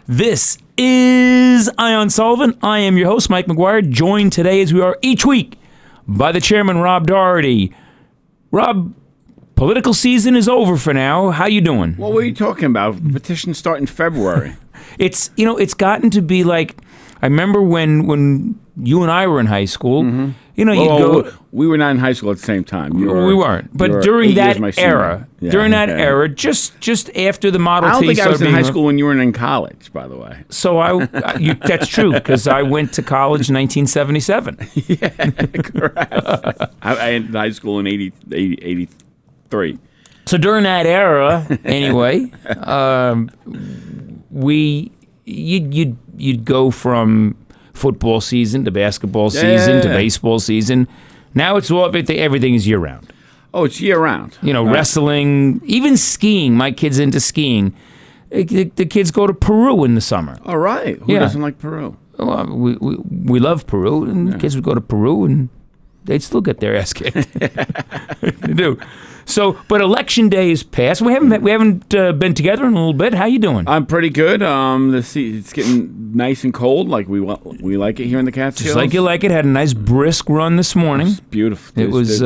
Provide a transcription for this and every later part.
This is Ion Sullivan. I am your host, Mike McGuire, joined today as we are each week by the chairman, Rob Doherty. Rob, political season is over for now. How you doing? Well, what are you talking about? Petitions start in February. It's gotten to be like, I remember when you and I were in high school, you'd go... We were not in high school at the same time. We weren't. But during that era, just after the Model T... I don't think I was in high school when you were in college, by the way. So that's true, because I went to college in 1977. Yeah, correct. I ended high school in 83. So during that era, anyway, you'd go from football season to basketball season to baseball season. Now it's everything is year round. Oh, it's year round. Right. Wrestling, even skiing. My kid's into skiing. The kids go to Peru in the summer. All right. Who doesn't like Peru? Well, we love Peru, and the kids would go to Peru, and they'd still get their ass kicked. They do. So, but election day is past. We haven't been together in a little bit. How you doing? I'm pretty good. It's getting nice and cold, like we like it here in the Catskills. Just like you like it. Had a nice brisk run this morning. It's beautiful. It was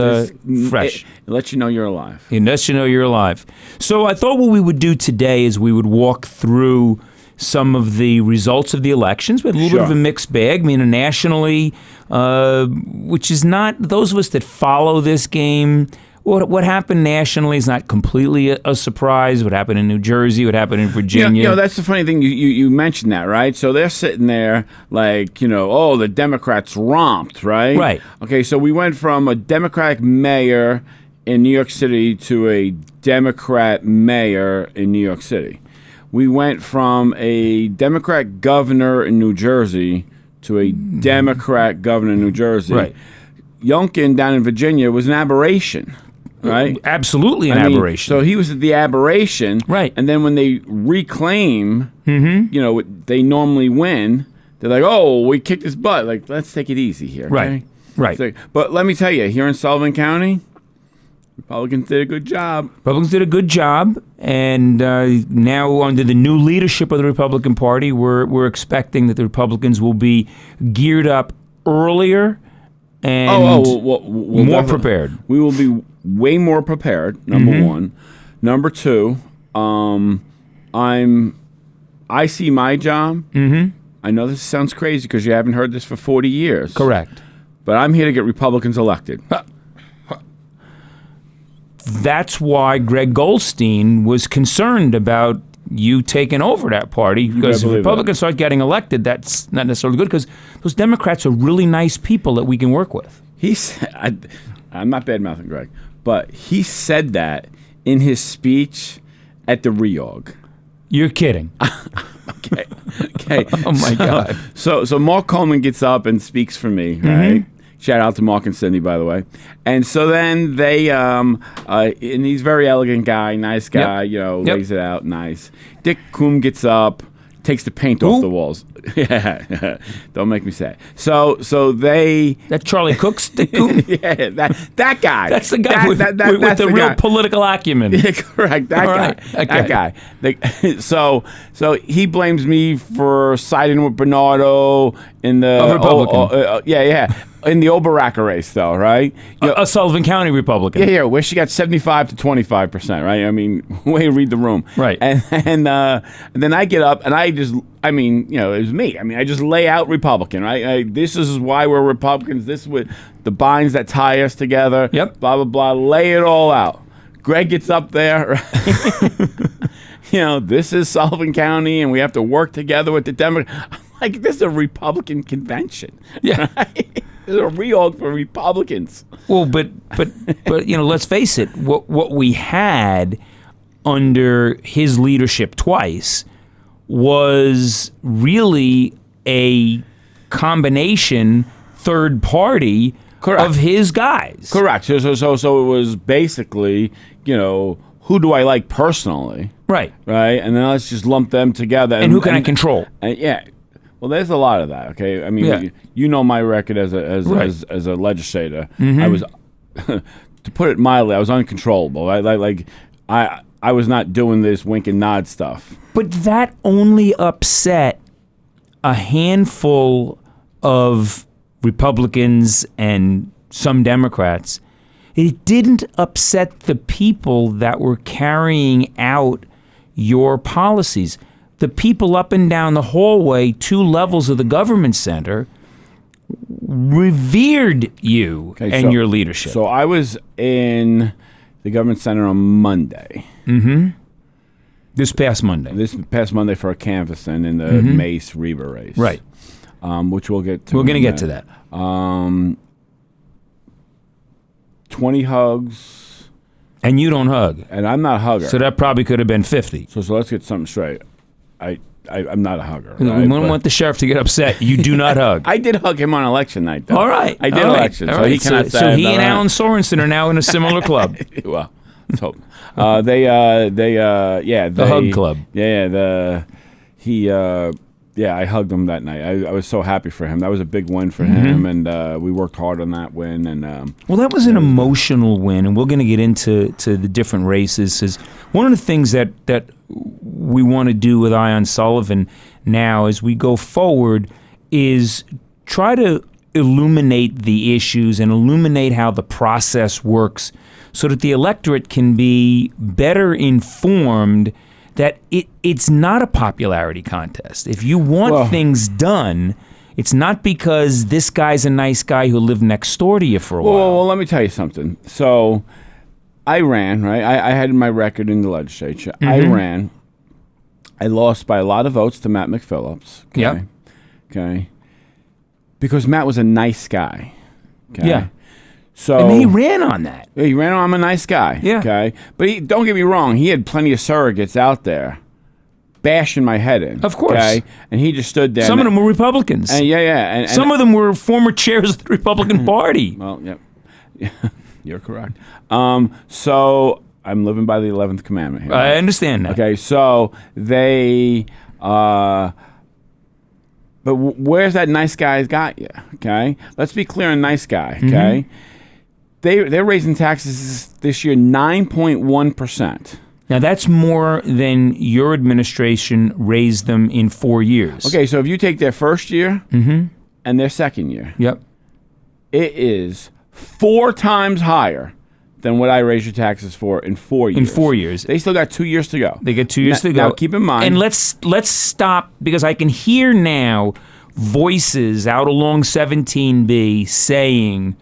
fresh. It lets you know you're alive. It lets you know you're alive. So I thought what we would do today is we would walk through some of the results of the elections. We had a little bit of a mixed bag. I mean, nationally, which is not those of us that follow this game. What happened nationally is not completely a surprise. What happened in New Jersey, what happened in Virginia. That's the funny thing. You mentioned that, right? So they're sitting there like, the Democrats romped, right? Right. Okay, so we went from a Democratic mayor in New York City to a Democrat mayor in New York City. We went from a Democrat governor in New Jersey to a Democrat governor in New Jersey. Right. Youngkin down in Virginia was an aberration. Right, absolutely an aberration. So he was the aberration, right? And then when they reclaim, they normally win. They're like, "Oh, we kicked his butt. Like, let's take it easy here." Okay? Right. So, but let me tell you, here in Sullivan County, Republicans did a good job. And now under the new leadership of the Republican Party, we're expecting that the Republicans will be geared up earlier and more prepared. We will be way more prepared, number one. Number two, I see my job. I know this sounds crazy because you haven't heard this for 40 years. Correct. But I'm here to get Republicans elected. That's why Greg Goldstein was concerned about you taking over that party, because if Republicans start getting elected, that's not necessarily good, because those Democrats are really nice people that we can work with. I'm not bad-mouthing Greg, but he said that in his speech at the reorg. You're kidding. Okay. Oh, my God. So Mark Coleman gets up and speaks for me, right? Shout out to Mark and Cindy, by the way. And so then they, and he's a very elegant guy, nice guy, lays it out nice. Dick Coombe gets up, takes the paint off the walls. Yeah, don't make me say it. So they... That Charlie Cook's Dick Coombe? Yeah, that guy. That's the guy with the real political acumen. Yeah, correct. That guy. So he blames me for siding with Bernardo in the... Republican. Yeah. In the Oberacca race, though, right? A Sullivan County Republican. Yeah, where she got 75 to 25%, right? I mean, way to read the room. Right. And then I get up, and it was me. I mean, I just lay out Republican, right? This is why we're Republicans. This is what the binds that tie us together. Yep. Blah, blah, blah. Lay it all out. Greg gets up there, right? This is Sullivan County, and we have to work together with the Democrats. I'm like, this is a Republican convention. Yeah. Right? There's a reorg for Republicans. Well, but let's face it. What we had under his leadership twice was really a combination third party of his guys. Correct. So it was basically, who do I like personally? Right. Right. And then let's just lump them together. And who can I control? Yeah. Well, there's a lot of that. Okay. I mean, you know my record as a legislator. I was, to put it mildly, I was uncontrollable. I was not doing this wink and nod stuff. But that only upset a handful of Republicans and some Democrats. It didn't upset the people that were carrying out your policies. The people up and down the hallway, 2 levels of the government center, revered you and your leadership. So I was in the government center on Monday. Mm-hmm. This past Monday for a canvassing in the Mace Reba race. Right. Which we'll get to. We're going to get to that. 20 hugs. And you don't hug. And I'm not a hugger. So that probably could have been 50. So let's get something straight. I'm not a hugger. We don't want the sheriff to get upset. You do not hug. I did hug him on election night, though. All right. I did election, so he cannot say. So he and Alan Sorensen are now in a similar club. Well, let's hope. The hug club. I hugged him that night. I was so happy for him. That was a big win for him, and we worked hard on that win. And well, that was an emotional win, and we're going to get into the different races. Is one of the things that we want to do with Ion Sullivan now as we go forward is try to illuminate the issues and illuminate how the process works so that the electorate can be better informed that it's not a popularity contest. If you want things done, it's not because this guy's a nice guy who lived next door to you for a while. Well, let me tell you something. So I ran, right? I had my record in the legislature. I ran. I lost by a lot of votes to Matt McPhillips. Okay? Yeah. Okay. Because Matt was a nice guy. Okay? Yeah. So and he ran on that. He ran on. I'm a nice guy. Yeah. Okay. But don't get me wrong. He had plenty of surrogates out there bashing my head in. Of course. Okay? And he just stood there. Some of them were Republicans. And And some of them were former chairs of the Republican Party. Well, yeah. You're correct. So I'm living by the 11th commandment here. I understand that. Okay, so they, but where's that nice guy's got you? Okay, let's be clear on nice guy. Okay, they're raising taxes this year 9.1%. Now that's more than your administration raised them in 4 years. Okay, so if you take their first year and their second year, yep, it is 4 times higher than what I raised your taxes for in 4 years. In 4 years. They still got 2 years to go. They got 2 years to go. Now, keep in mind. And let's stop, because I can hear now voices out along 17B saying,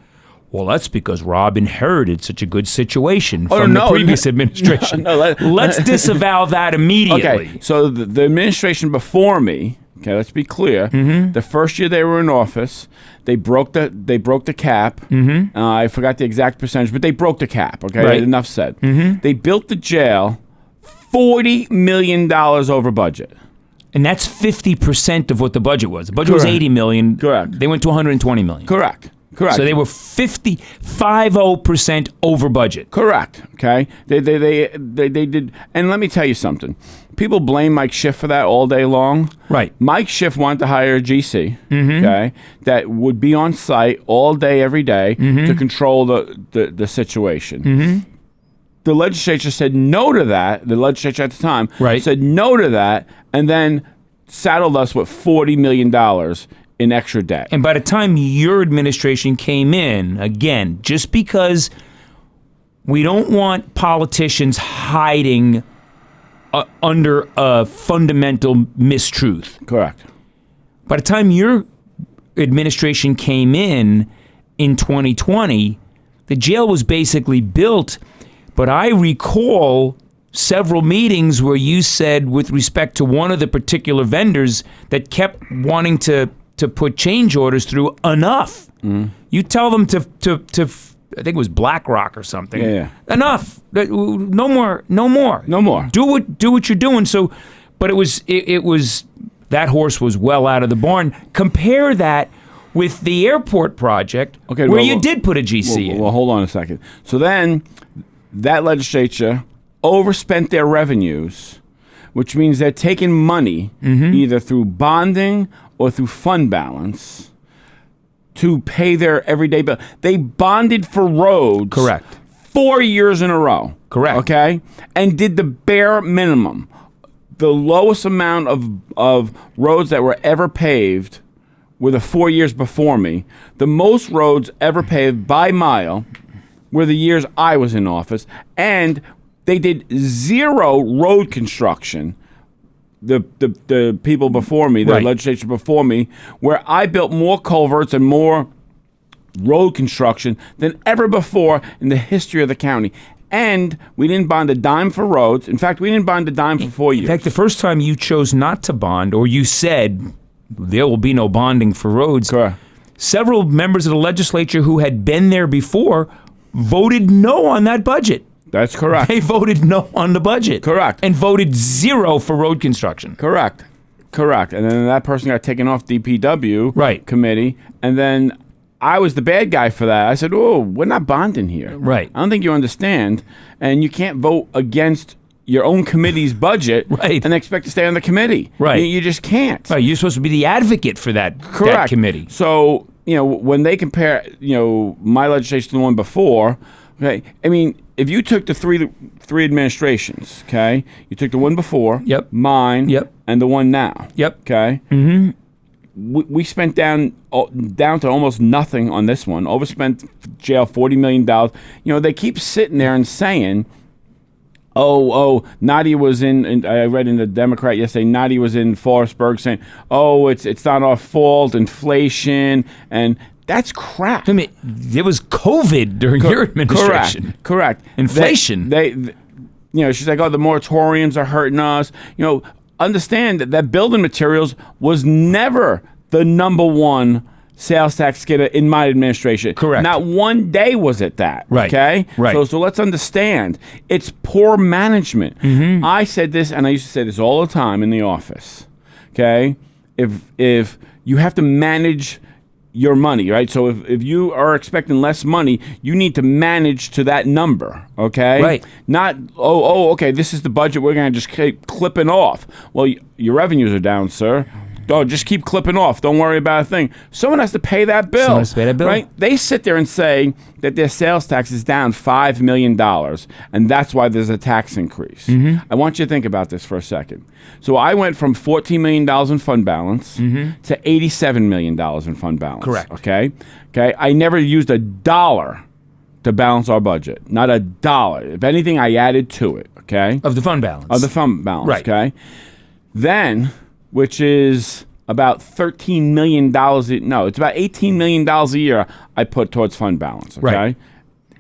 well, that's because Rob inherited such a good situation from the previous administration. Let's disavow that immediately. Okay, so the administration before me, okay, let's be clear. The first year they were in office, they broke the cap. I forgot the exact percentage, but they broke the cap. Okay, right. Enough said. They built the jail $40 million over budget, and that's 50% of what the budget was. The budget was $80 million. Correct. They went to $120 million. Correct. So they were 50% over budget. Correct. Okay. They did. And let me tell you something. People blame Mike Schiff for that all day long. Right. Mike Schiff wanted to hire a GC, okay, that would be on site all day, every day to control the situation. The legislature said no to that. The legislature at the time said no to that, and then saddled us with $40 million in extra debt. And by the time your administration came in, again, just because we don't want politicians hiding under a fundamental mistruth. Correct. By the time your administration came in 2020, the jail was basically built. But I recall several meetings where you said, with respect to one of the particular vendors that kept wanting to put change orders through, enough. You tell them to I think it was BlackRock or something. Yeah. Enough. No more. Do what you're doing. So, but it was that horse was well out of the barn. Compare that with the airport project, where you did put a GC in. Well, hold on a second. So then that legislature overspent their revenues, which means they're taking money either through bonding or through fund balance to pay their everyday bill. They bonded for roads. Correct. 4 years in a row. Correct. Okay? And did the bare minimum. The lowest amount of roads that were ever paved were the 4 years before me. The most roads ever paved by mile were the years I was in office. And they did zero road construction. The people before me, the right. legislature before me, where I built more culverts and more road construction than ever before in the history of the county. And we didn't bond a dime for roads. In fact, we didn't bond a dime for 4 years. In fact, the first time you chose not to bond, or you said there will be no bonding for roads, correct. Several members of the legislature who had been there before voted no on that budget. That's correct. They voted no on the budget. Correct. And voted zero for road construction. Correct. And then that person got taken off DPW right. committee, and then I was the bad guy for that. I said, "Oh, we're not bonding here. Right. I don't think you understand, and you can't vote against your own committee's budget right. and expect to stay on the committee. Right. You just can't. Right. You're supposed to be the advocate for that committee. So, when they compare, my legislation to the one before, okay, I mean, if you took the three administrations, okay, you took the one before, yep, mine, yep, and the one now, yep, okay, mm-hmm. We spent down to almost nothing on this one. Overspent jail $40 million. They keep sitting there and saying, oh, Nadia was in, I read in the Democrat yesterday, Nadia was in Forestburg saying, oh, it's not our fault, inflation, and that's crap. I mean, there was COVID during your administration. Correct. Inflation. She's like, oh, the moratoriums are hurting us. Understand that building materials was never the number one sales tax getter in my administration. Correct. Not one day was it that. Right. Okay? Right. So let's understand. It's poor management. Mm-hmm. I said this, and I used to say this all the time in the office. Okay? If you have to manage your money, right? So if you are expecting less money, you need to manage to that number, okay? Right. Not, okay, this is the budget, we're going to just keep clipping off. Well, your revenues are down, sir. Oh, just keep clipping off. Don't worry about a thing. Someone has to pay that bill. Someone has to pay that bill. Right? They sit there and say that their sales tax is down $5 million, and that's why there's a tax increase. Mm-hmm. I want you to think about this for a second. So I went from $14 million in fund balance mm-hmm. to $87 million in fund balance. Correct. Okay? I never used a dollar to balance our budget. Not a dollar. If anything, I added to it. Okay? Of the fund balance. Of the fund balance. Right. Okay? Then, which is about $13 million. No, it's about $18 million a year I put towards fund balance. Okay? Right.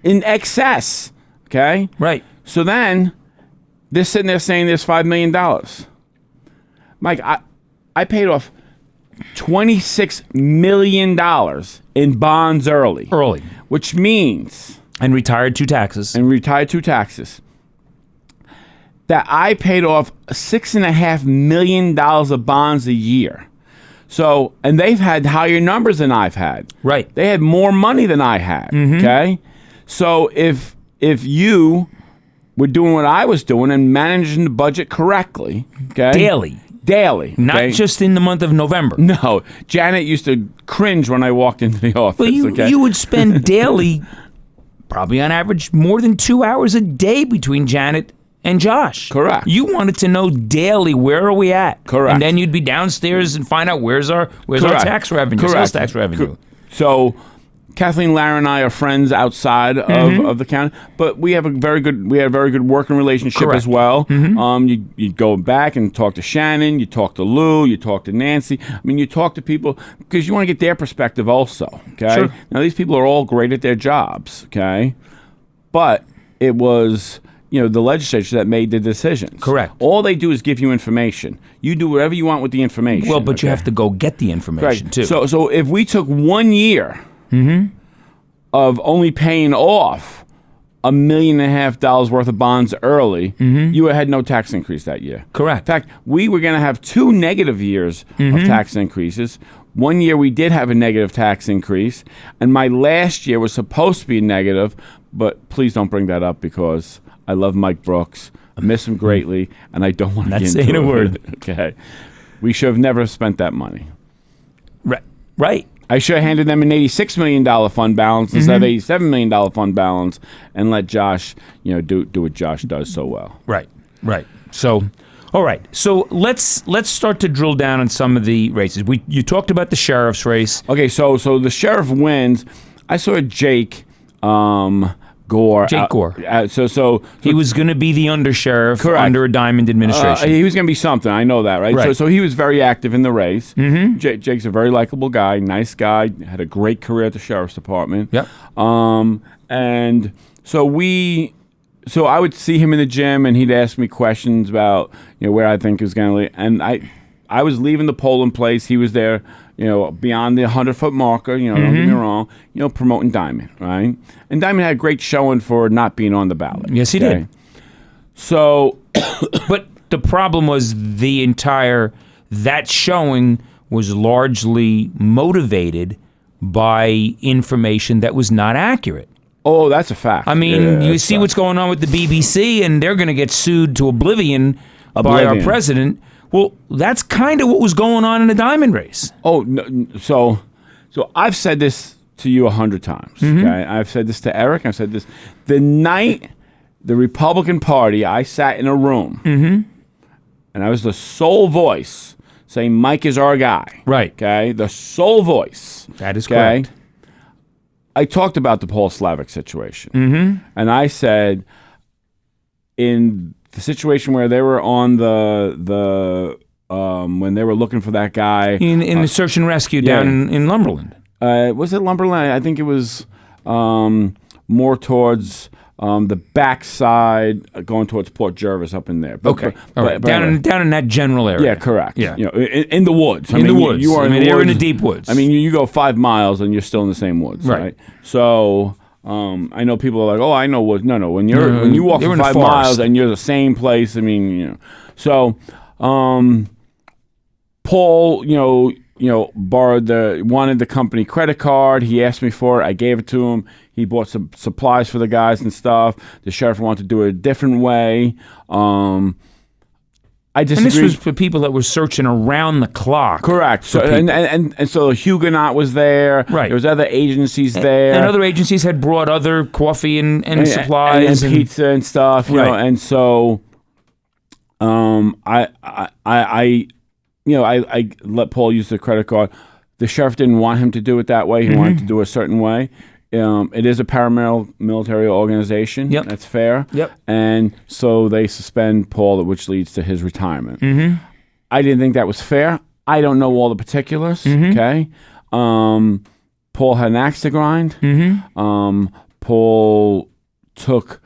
In excess. Okay? Right. So then, they're sitting there saying there's $5 million. Mike, I paid off $26 million in bonds early. Which means... And retired two taxes. That I paid off $6.5 million of bonds a year. So, and they've had higher numbers than I've had. Right. They had more money than I had. Mm-hmm. Okay? So if you were doing what I was doing and managing the budget correctly, okay? Daily. Not okay? just in the month of November. No. Janet used to cringe when I walked into the office. Well, okay? you would spend daily, probably on average, more than 2 hours a day between Janet and Josh. Correct. You wanted to know daily, where are we at? Correct. And then you'd be downstairs and find out where's our tax revenue, sales tax revenue. So Kathleen Lara and I are friends outside of the county, but we have a very good working relationship Correct. as well. Mm-hmm. You go back and talk to Shannon, you talk to Lou, you talk to Nancy. I mean, you talk to people because you want to get their perspective also. Okay. Sure. Now these people are all great at their jobs. Okay, but it was the legislature that made the decisions. Correct. All they do is give you information. You do whatever you want with the information. Well, but you have to go get the information too. So if we took 1 year of only paying off $1.5 million worth of bonds early, you had no tax increase that year. Correct. In fact, we were going to have 2 negative years of tax increases. 1 year we did have a negative tax increase, and my last year was supposed to be negative, but please don't bring that up because I love Mike Brooks. I miss him greatly, and I don't want to get into saying a it. word. Okay. We should have never spent that money. Right. I should have handed them an $86 million fund balance instead of $87 million fund balance, and let Josh, do what Josh does so well. Right. So, all right. So let's start to drill down on some of the races. You talked about the sheriff's race. Okay, so the sheriff wins. I saw Jake Gore. Jake Gore. So he was going to be the undersheriff correct. Under a Diamond administration. He was going to be something. I know that, right? So he was very active in the race. Mm-hmm. Jake's a very likable guy, nice guy, had a great career at the sheriff's department. Yep. And so I would see him in the gym, and he'd ask me questions about where I think he was going to lead. And I was leaving the polling place. He was there, beyond the 100-foot marker. Don't get me wrong. Promoting Diamond, right? And Diamond had a great showing for not being on the ballot. Yes, he did. So, but the problem was that showing was largely motivated by information that was not accurate. Oh, that's a fact. I mean, you see what's going on with the BBC, and they're going to get sued to oblivion by our president. Well, that's kind of what was going on in the Diamond race. Oh, no, so I've said this to you 100 times. Okay, I've said this to Eric. I've said this the night the Republican Party. I sat in a room, and I was the sole voice saying Mike is our guy. Right. Okay, the sole voice. That is correct. I talked about the Paul Slavic situation, and I said in the situation where they were on when they were looking for that guy in the search and rescue down in Lumberland. Was it Lumberland? I think it was more towards the backside, going towards Port Jervis up in there. But down in that general area. Yeah, correct. Yeah, in the woods. The woods. You are they're in the deep woods. I mean, you go 5 miles and you're still in the same woods, right? So. I know people are like, "Oh, I know woods." No. When you walk for 5 miles and you're the same place, I mean, So, Paul, wanted the company credit card. He asked me for it. I gave it to him. He bought some supplies for the guys and stuff. The sheriff wanted to do it a different way. I disagree. And this was for people that were searching around the clock. Correct. So and so Huguenot was there. Right. There was other agencies there. And other agencies had brought other coffee and supplies and pizza and stuff. And so I let Paul use the credit card. The sheriff didn't want him to do it that way. He wanted to do it a certain way. It is a paramilitary organization. Yep. That's fair. Yep. And so they suspend Paul, which leads to his retirement. I didn't think that was fair. I don't know all the particulars. Okay. Paul had an axe to grind. Paul took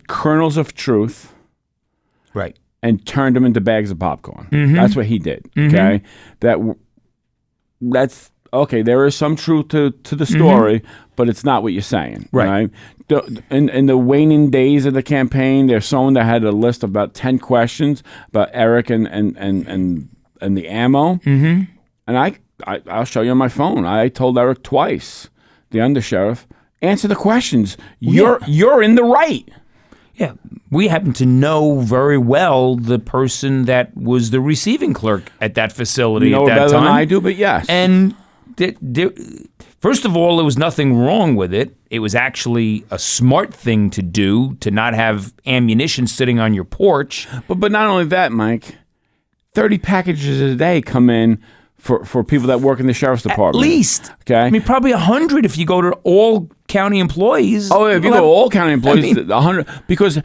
kernels of truth, right, and turned them into bags of popcorn. That's what he did. Okay. That's. Okay, there is some truth to the story, but it's not what you're saying. Right? In the waning days of the campaign, there's someone that had a list of about 10 questions about Eric and the ammo. And I'll show you on my phone. I told Eric twice, the undersheriff, answer the questions. You're in the right. Yeah, we happen to know very well the person that was the receiving clerk at that facility at that better time. Than I do, but yes. And first of all, there was nothing wrong with it. It was actually a smart thing to do to not have ammunition sitting on your porch. But not only that, Mike, 30 packages a day come in for people that work in the sheriff's department. At least. Okay. I mean, probably 100 if you go to all county employees. Oh, if you go to all county employees, 100, because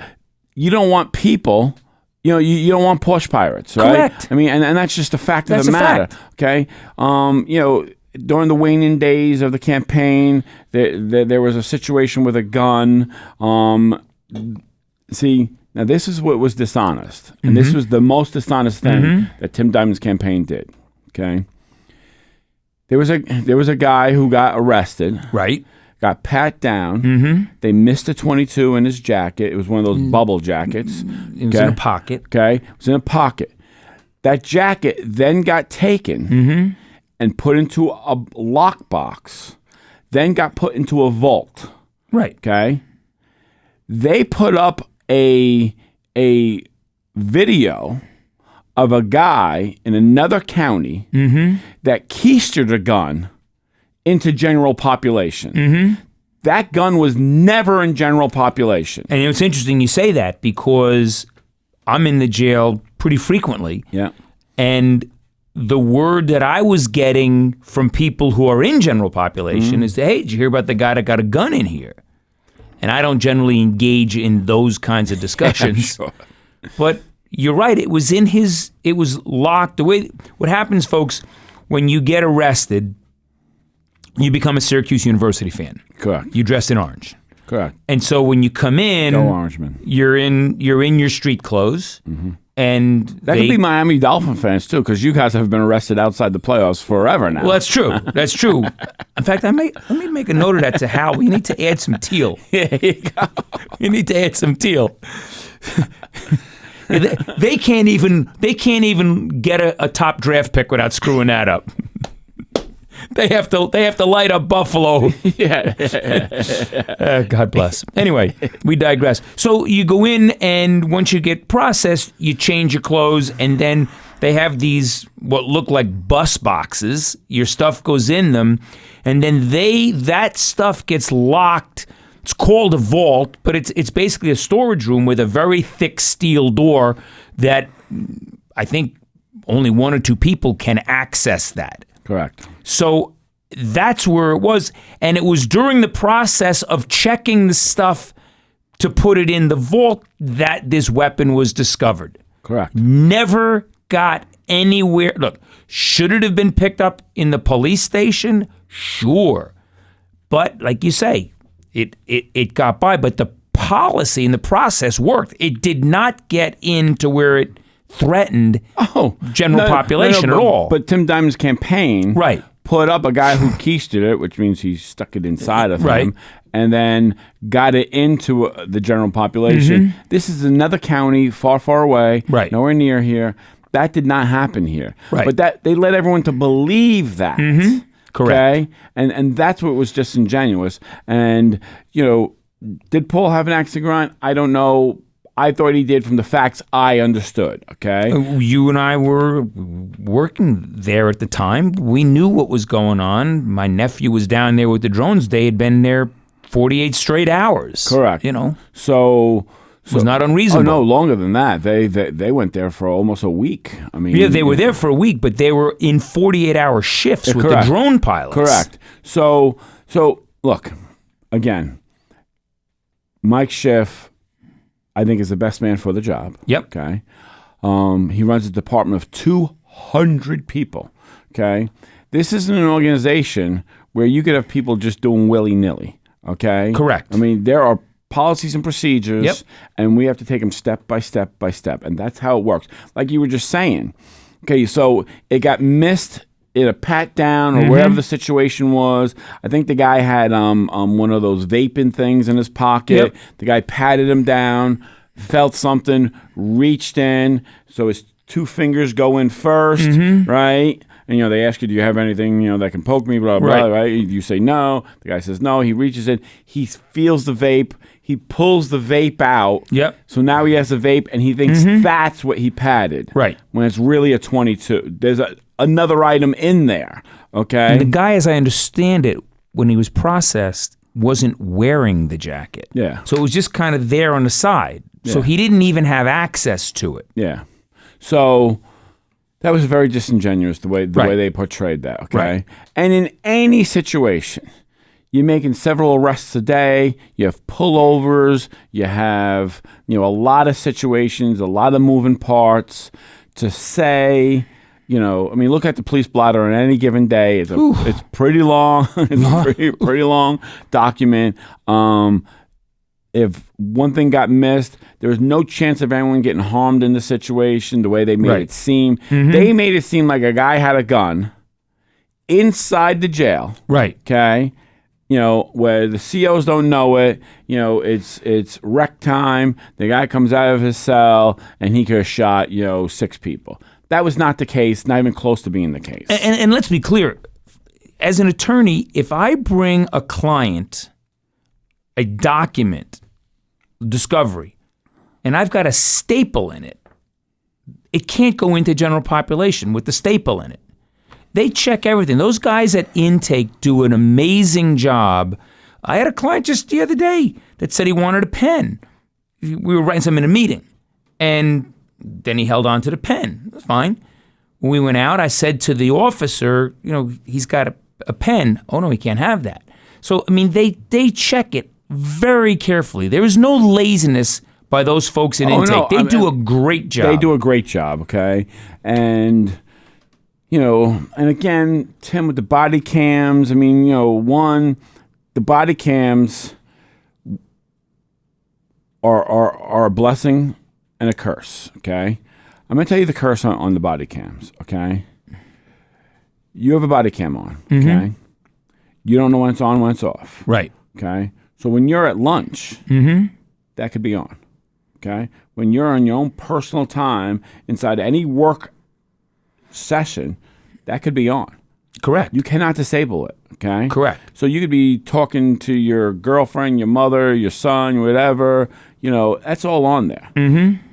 you don't want people. You don't want Porsche pirates, right? Correct. I mean, and that's just a fact of the matter. Okay. During the waning days of the campaign, there was a situation with a gun. See, now this is what was dishonest, and this was the most dishonest thing that Tim Diamond's campaign did. Okay. There was a guy who got arrested. Right. Got pat down. They missed a .22 in his jacket. It was one of those bubble jackets. It was in a pocket. Okay. It was in a pocket. That jacket then got taken and put into a lockbox, then got put into a vault. Right. Okay. They put up a video of a guy in another county that keistered a gun into general population. That gun was never in general population. And it's interesting you say that because I'm in the jail pretty frequently. Yeah. And the word that I was getting from people who are in general population is, hey, did you hear about the guy that got a gun in here? And I don't generally engage in those kinds of discussions. Sure. But you're right. It was locked. What happens, folks, when you get arrested, you become a Syracuse University fan. Correct. You dress in orange. Correct. And so when you come in, Go Orangemen. You're in your street clothes, and That could be Miami Dolphin fans too, because you guys have been arrested outside the playoffs forever now. Well, that's true. That's true. In fact, let me make a note of that to Hal. We need to add some teal. There you go. You need to add some teal. They can't even get a top draft pick without screwing that up. They have to light up Buffalo. Yeah. God bless. Anyway, we digress. So you go in, and once you get processed, you change your clothes, and then they have these what look like bus boxes. Your stuff goes in them, and then that stuff gets locked. It's called a vault, but it's basically a storage room with a very thick steel door that I think only one or two people can access that. Correct. So that's where it was. And it was during the process of checking the stuff to put it in the vault that this weapon was discovered. Correct. Never got anywhere. Look, should it have been picked up in the police station? Sure. But like you say, it got by. But the policy and the process worked. It did not get into where it threatened general population at all. But Tim Diamond's campaign put up a guy who keistered it, which means he stuck it inside of him, and then got it into the general population. This is another county far, far away, nowhere near here. That did not happen here. But that they led everyone to believe that. Correct. Okay? And that's what was disingenuous. And, did Paul have an axe to grind? I don't know. I thought he did from the facts I understood, okay? You and I were working there at the time. We knew what was going on. My nephew was down there with the drones. They had been there 48 straight hours. Correct. So it was not unreasonable. Oh, no, longer than that. They went there for almost a week. I mean, yeah, they were there for a week, but they were in 48-hour shifts with the drone pilots. Correct. So look, again, Mike Schiff, I think, is the best man for the job. Yep. Okay. He runs a department of 200 people. Okay. This isn't an organization where you could have people just doing willy-nilly. Okay. Correct. I mean, there are policies and procedures, and we have to take them step by step by step, and that's how it works. Like you were just saying. Okay. So it got missed in a pat down or wherever the situation was. I think the guy had one of those vaping things in his pocket. The guy patted him down, felt something, reached in. So his two fingers go in first, right? And they ask you, do you have anything that can poke me? Blah blah. Right? You say no. The guy says no. He reaches in. He feels the vape. He pulls the vape out. Yep. So now he has a vape, and he thinks that's what he patted. Right. When it's really a 22. There's another item in there. Okay. And the guy, as I understand it, when he was processed, wasn't wearing the jacket. Yeah. So it was just kind of there on the side. Yeah. So he didn't even have access to it. Yeah. So that was very disingenuous the way they portrayed that. Okay. Right. And in any situation, you're making several arrests a day. You have pullovers. You have a lot of situations, a lot of moving parts. To say, look at the police blotter on any given day. It's pretty long. It's a pretty long document. If one thing got missed, there was no chance of anyone getting harmed in the situation the way they made it seem. They made it seem like a guy had a gun inside the jail. Right. Okay. Where the COs don't know it, it's rec time. The guy comes out of his cell and he could have shot, 6 people. That was not the case, not even close to being the case. And let's be clear. As an attorney, if I bring a client a document, discovery, and I've got a staple in it, it can't go into general population with the staple in it. They check everything. Those guys at intake do an amazing job. I had a client just the other day that said he wanted a pen. We were writing something in a meeting, and then he held on to the pen. It was fine. When we went out, I said to the officer, he's got a pen. Oh, no, he can't have that. So, I mean, they check it very carefully. There is no laziness by those folks in intake. No, they do a great job. They do a great job, okay? And, and again, Tim, with the body cams, I mean, the body cams are a blessing and a curse, okay? I'm going to tell you the curse on the body cams, okay? You have a body cam on, okay? You don't know when it's on, when it's off. Right. Okay? So when you're at lunch, that could be on, okay? When you're on your own personal time inside any work session, that could be on. Correct. You cannot disable it, okay? Correct. So you could be talking to your girlfriend, your mother, your son, whatever, that's all on there. Mm-hmm.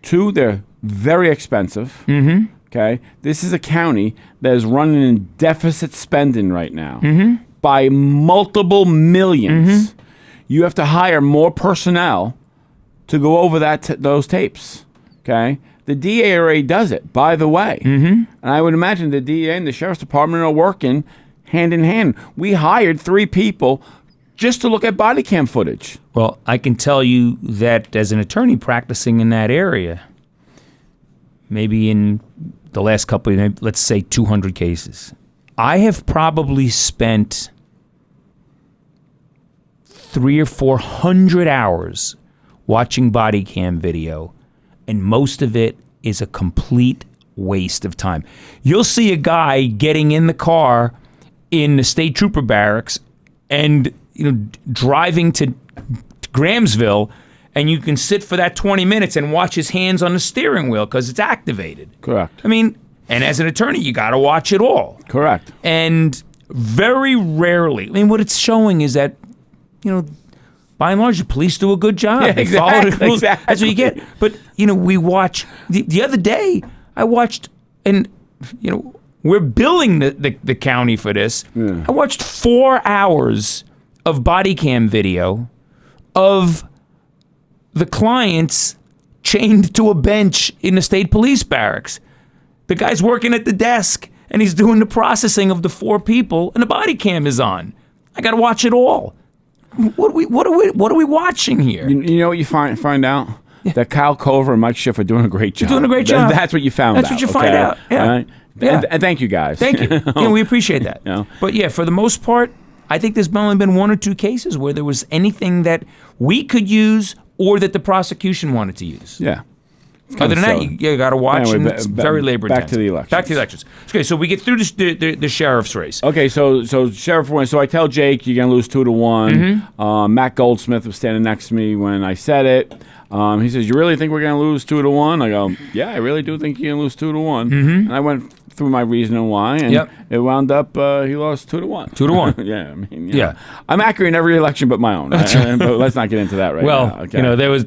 2, they're very expensive. Mm-hmm. Okay, this is a county that is running in deficit spending right now by multiple millions. Mm-hmm. You have to hire more personnel to go over those tapes. Okay, the DA already does it, by the way, and I would imagine the DA and the sheriff's department are working hand in hand. We hired 3 people just to look at body cam footage. Well, I can tell you that as an attorney practicing in that area, maybe in the last couple of, let's say 200 cases, I have probably spent 300 or 400 hours watching body cam video, and most of it is a complete waste of time. You'll see a guy getting in the car in the state trooper barracks and driving to Grahamsville, and you can sit for that 20 minutes and watch his hands on the steering wheel because it's activated. Correct. I mean, and as an attorney, you got to watch it all. Correct. And very rarely, I mean, what it's showing is that, by and large, the police do a good job. Yeah, they follow the rules. Exactly. That's what you get. But, we watch, the other day, I watched, and, we're billing the county for this. Yeah. I watched 4 hours of body cam video of the clients chained to a bench in the state police barracks. The guy's working at the desk, and he's doing the processing of the 4 people, and the body cam is on. I got to watch it all. What are we watching here? You know what you find out? Yeah. That Kyle Cover and Mike Schiff are doing a great job. They're doing a great job. That's what you found out. That's what you find out. Yeah. Right? Yeah. And thank you, guys. Thank you. We appreciate that. But yeah, for the most part, I think there's only been 1 or 2 cases where there was anything that we could use or that the prosecution wanted to use. Yeah. Other than that, you got to watch, and it's very labor intensive. Back to the elections. Back to the elections. Okay, so we get through the sheriff's race. Okay, so sheriff wins. So I tell Jake you're gonna lose 2-1. Matt Goldsmith was standing next to me when I said it. He says, "You really think we're gonna lose 2-1?" I go, "Yeah, I really do think you're gonna lose 2-1." And I went through my reasoning why, and it wound up he lost 2-1. 2-1. Yeah, I mean, I'm accurate in every election but my own. But let's not get into that right now. Okay. There was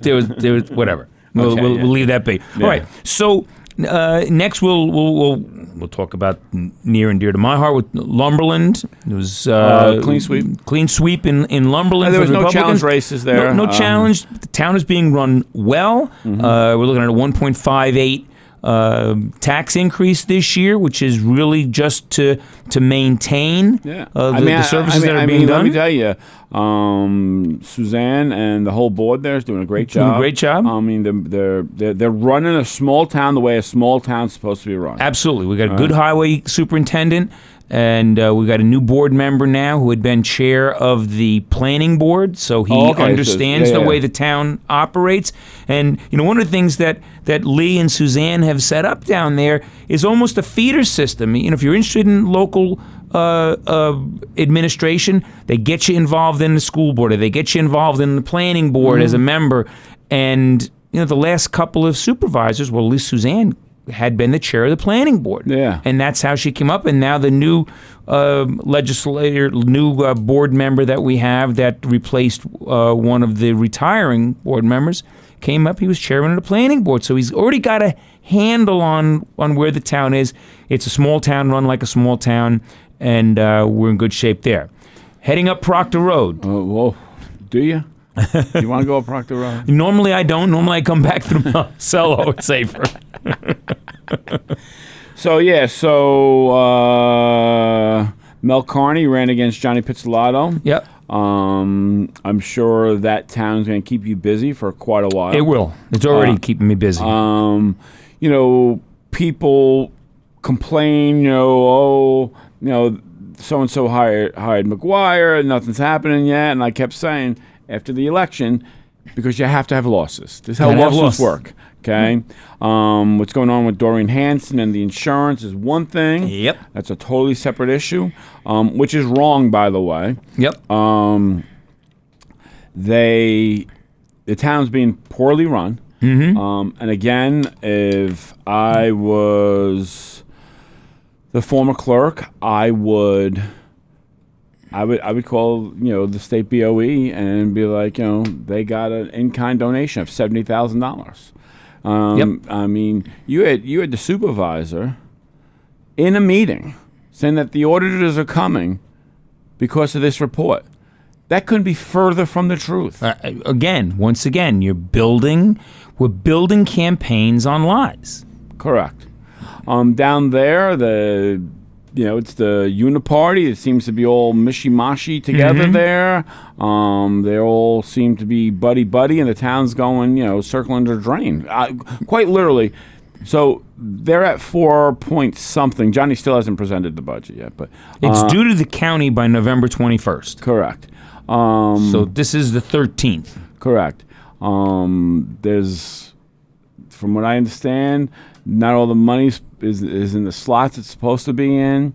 whatever. We'll leave that be. Yeah. All right. So next we'll talk about near and dear to my heart with Lumberland. It was clean sweep. Clean sweep in Lumberland. There was no challenge races there. No challenge. The town is being run well. We're looking at a 1.58 tax increase this year, which is really just to maintain the services that are being done. Let me tell you, Suzanne and the whole board there is doing a great job. I mean, they're running a small town the way a small town's supposed to be run. Absolutely. We got a good highway superintendent. And we got a new board member now who had been chair of the planning board, so he understands the way the town operates. And one of the things that Lee and Suzanne have set up down there is almost a feeder system. If you're interested in local administration, they get you involved in the school board, or they get you involved in the planning board as a member. And the last couple of supervisors, well, at least Suzanne had been the chair of the planning board. Yeah. And that's how she came up. And now the new board member that we have that replaced one of the retiring board members came up, he was chairman of the planning board. So he's already got a handle on where the town is. It's a small town run like a small town, and we're in good shape there. Heading up Proctor Road. Whoa, do you? Do you want to go up Proctor Road? Normally I don't. Normally I come back through Monticello. It's safer. So Mel Carney ran against Johnny Pizzolatto. Yep. I'm sure that town's going to keep you busy for quite a while. It will. It's already keeping me busy. People complain, so-and-so hired McGuire, nothing's happening yet. And I kept saying, after the election, because you have to have losses. This is how losses work, okay? What's going on with Dorian Hanson and the insurance is one thing. Yep. That's a totally separate issue, which is wrong, by the way. Yep. The town's being poorly run. Mm-hmm. And again, if I was the former clerk, I would call the state BOE and be like, they got an in-kind donation of $70,000. Yep. I mean, you had the supervisor in a meeting saying that the auditors are coming because of this report. That couldn't be further from the truth. Once again, we're building campaigns on lies. Correct. Down there, it's the Uniparty. It seems to be all mishy-mashy together there. They all seem to be buddy-buddy, and the town's going, circling the drain. Quite literally. So they're at 4 point something. Johnny still hasn't presented the budget yet. But it's due to the county by November 21st. Correct. So this is the 13th. Correct. There's, from what I understand, not all the money is in the slots it's supposed to be in.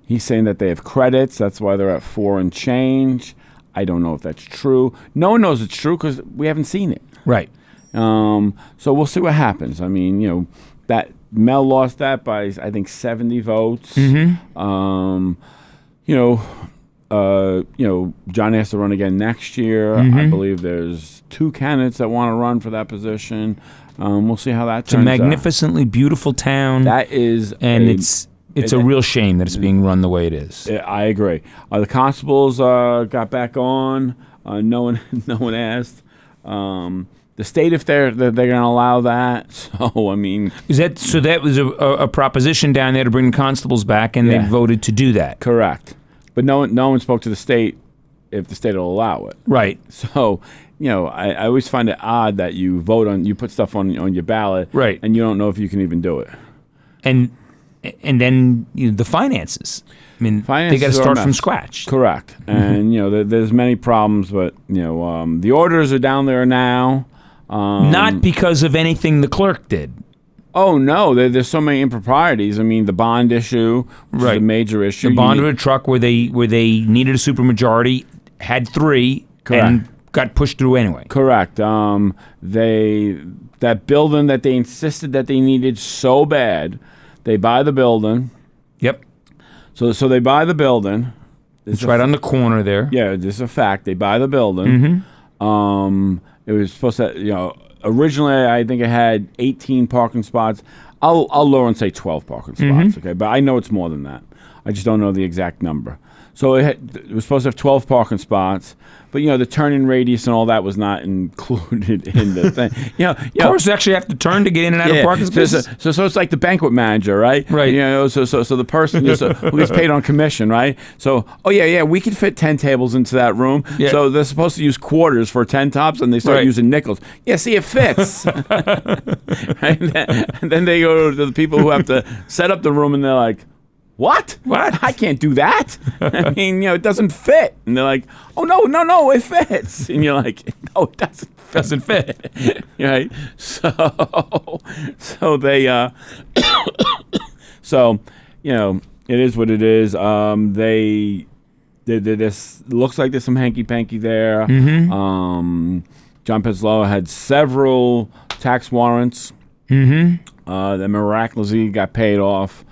He's saying that they have credits. That's why they're at 4 and change. I don't know if that's true. No one knows it's true because we haven't seen it. Right. So we'll see what happens. I mean, that Mel lost that by, I think, 70 votes. John has to run again next year. I believe there's 2 candidates that want to run for that position. We'll see how that turns out. It's a magnificently beautiful town. That is, and it's a real shame that it's being run the way it is. I agree. The constables got back on. No one asked. The state, if they're going to allow that. So I mean, that was a proposition down there to bring the constables back, and they voted to do that. Correct. But no one spoke to the state if the state will allow it. Right. So, I always find it odd that you put stuff on your ballot, right, and you don't know if you can even do it. And then the finances. I mean, they got to start from scratch. Correct. And there's many problems, but the orders are down there now. Not because of anything the clerk did. Oh no, there's so many improprieties. I mean, the bond issue, which is a major issue. The bond of a truck where they needed a supermajority, had 3, correct, and got pushed through anyway. Correct. That building that they insisted that they needed so bad, they buy the building. Yep. So they buy the building. It's right on the corner there. Yeah, this is a fact. They buy the building. It was supposed to, originally, I think it had 18 parking spots. I'll lower and say 12 parking spots, okay? But I know it's more than that. I just don't know the exact number. So it was supposed to have 12 parking spots, but the turning radius and all that was not included in the thing. Of course, you actually have to turn to get in and out of parking spaces. So it's like the banquet manager, right? Right. So the person who gets paid on commission, right? So we can fit 10 tables into that room. Yeah. So they're supposed to use quarters for 10 tops, and they start using nickels. Yeah, see, it fits. And then they go to the people who have to set up the room, and they're like, What? I can't do that. I mean, it doesn't fit. And they're like, oh, no, it fits. And you're like, no, it doesn't fit. Right? So they, it is what it is. This looks like there's some hanky-panky there. John Pizzolatto had several tax warrants that miraculously got paid off.